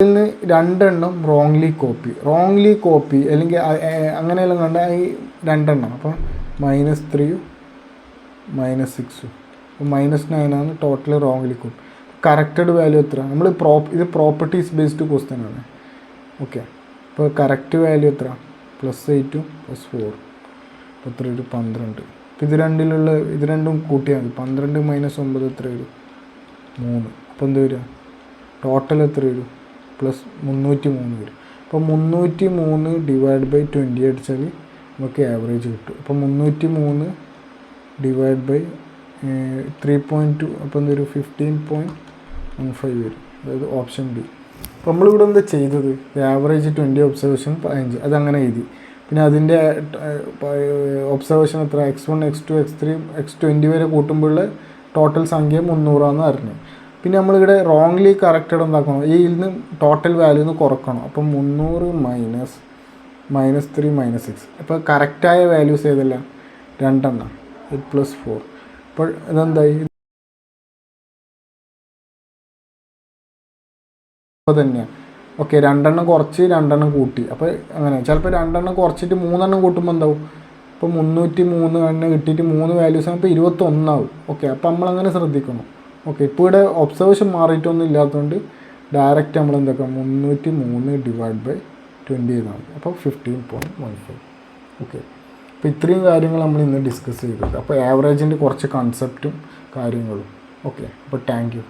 S1: ഇതിൽ നിന്ന് 2 എണ്ണം റോങ്ലി കോപ്പി അല്ലെങ്കിൽ അങ്ങനെയെല്ലാം കണ്ട ഈ 2 എണ്ണം. അപ്പോൾ -3 -6 -9 ആണ് total wrongly copy. Corrected value എത്ര? നമ്മൾ ഇത് പ്രോപ്പർട്ടീസ് ബേസ്ഡ് ക്വസ്റ്റ്യൻ ആണ്. ഓക്കെ, അപ്പോൾ കറക്റ്റ് വാല്യൂ എത്ര? +8 +4. അപ്പോൾ എത്ര വരും? 12. അപ്പോൾ ഇത് രണ്ടും കൂട്ടിയാൽ മതി. 12 - 9 എത്ര വരും? 3. അപ്പോൾ എന്ത് വരിക? ടോട്ടൽ എത്ര വരും? +303 വരും. അപ്പോൾ 303 ഡിവൈഡ് ബൈ 20 അടിച്ചാൽ നമുക്ക് ആവറേജ് കിട്ടും. അപ്പോൾ 303 ഡിവൈഡ് ബൈ 3.2, അപ്പോൾ എന്തൊരു 15.15 വരും. അതായത് ഓപ്ഷൻ ബി. അപ്പോൾ നമ്മളിവിടെ എന്താ ചെയ്തത്? ആവറേജ് 20 ഒബ്സർവേഷൻ 15 അതങ്ങനെ എഴുതി. പിന്നെ അതിൻ്റെ ഒബ്സർവേഷൻ എത്ര? x1, x2, x3, x20 വരെ കൂട്ടുമ്പോഴുള്ള ടോട്ടൽ സംഖ്യ 300 അറിഞ്ഞു. പിന്നെ നമ്മളിവിടെ റോങ്ലി കറക്റ്റഡ് എന്താക്കണം? ഈ നിന്ന് ടോട്ടൽ വാല്യൂ നിന്ന് കുറക്കണം. അപ്പം 300 -3 -6. അപ്പോൾ കറക്റ്റായ വാല്യൂസ് ഏതല്ല? 2 എണ്ണം. 8 + 4. അപ്പോൾ ഇതെന്തായി? അപ്പോൾ തന്നെയാണ്. ഓക്കെ, 2 എണ്ണം കുറച്ച് 2 എണ്ണം കൂട്ടി. അപ്പോൾ അങ്ങനെ ചിലപ്പോൾ 2 എണ്ണം കുറച്ചിട്ട് 3 എണ്ണം കൂട്ടുമ്പോൾ എന്താവും? ഇപ്പോൾ 303 എണ്ണം കിട്ടിയിട്ട് 3 വാല്യൂസ് ആകുമ്പോൾ 21 ആവും. ഓക്കെ, അപ്പോൾ നമ്മളങ്ങനെ ശ്രദ്ധിക്കണം. ഓക്കെ, ഇപ്പോൾ ഇവിടെ ഒബ്സർവേഷൻ മാറിയിട്ടൊന്നും ഇല്ലാത്തതുകൊണ്ട് ഡയറക്റ്റ് നമ്മൾ എന്താക്കാം? 303 ഡിവൈഡ് ബൈ 20 ചെയ്താൽ മതി. അപ്പോൾ 15.15. ഓക്കെ, അപ്പോൾ ഇത്രയും കാര്യങ്ങൾ നമ്മൾ ഇന്ന് ഡിസ്കസ് ചെയ്തത്. അപ്പോൾ ആവറേജിൻ്റെ കുറച്ച് കൺസെപ്റ്റും കാര്യങ്ങളും. ഓക്കെ, അപ്പോൾ താങ്ക് യു.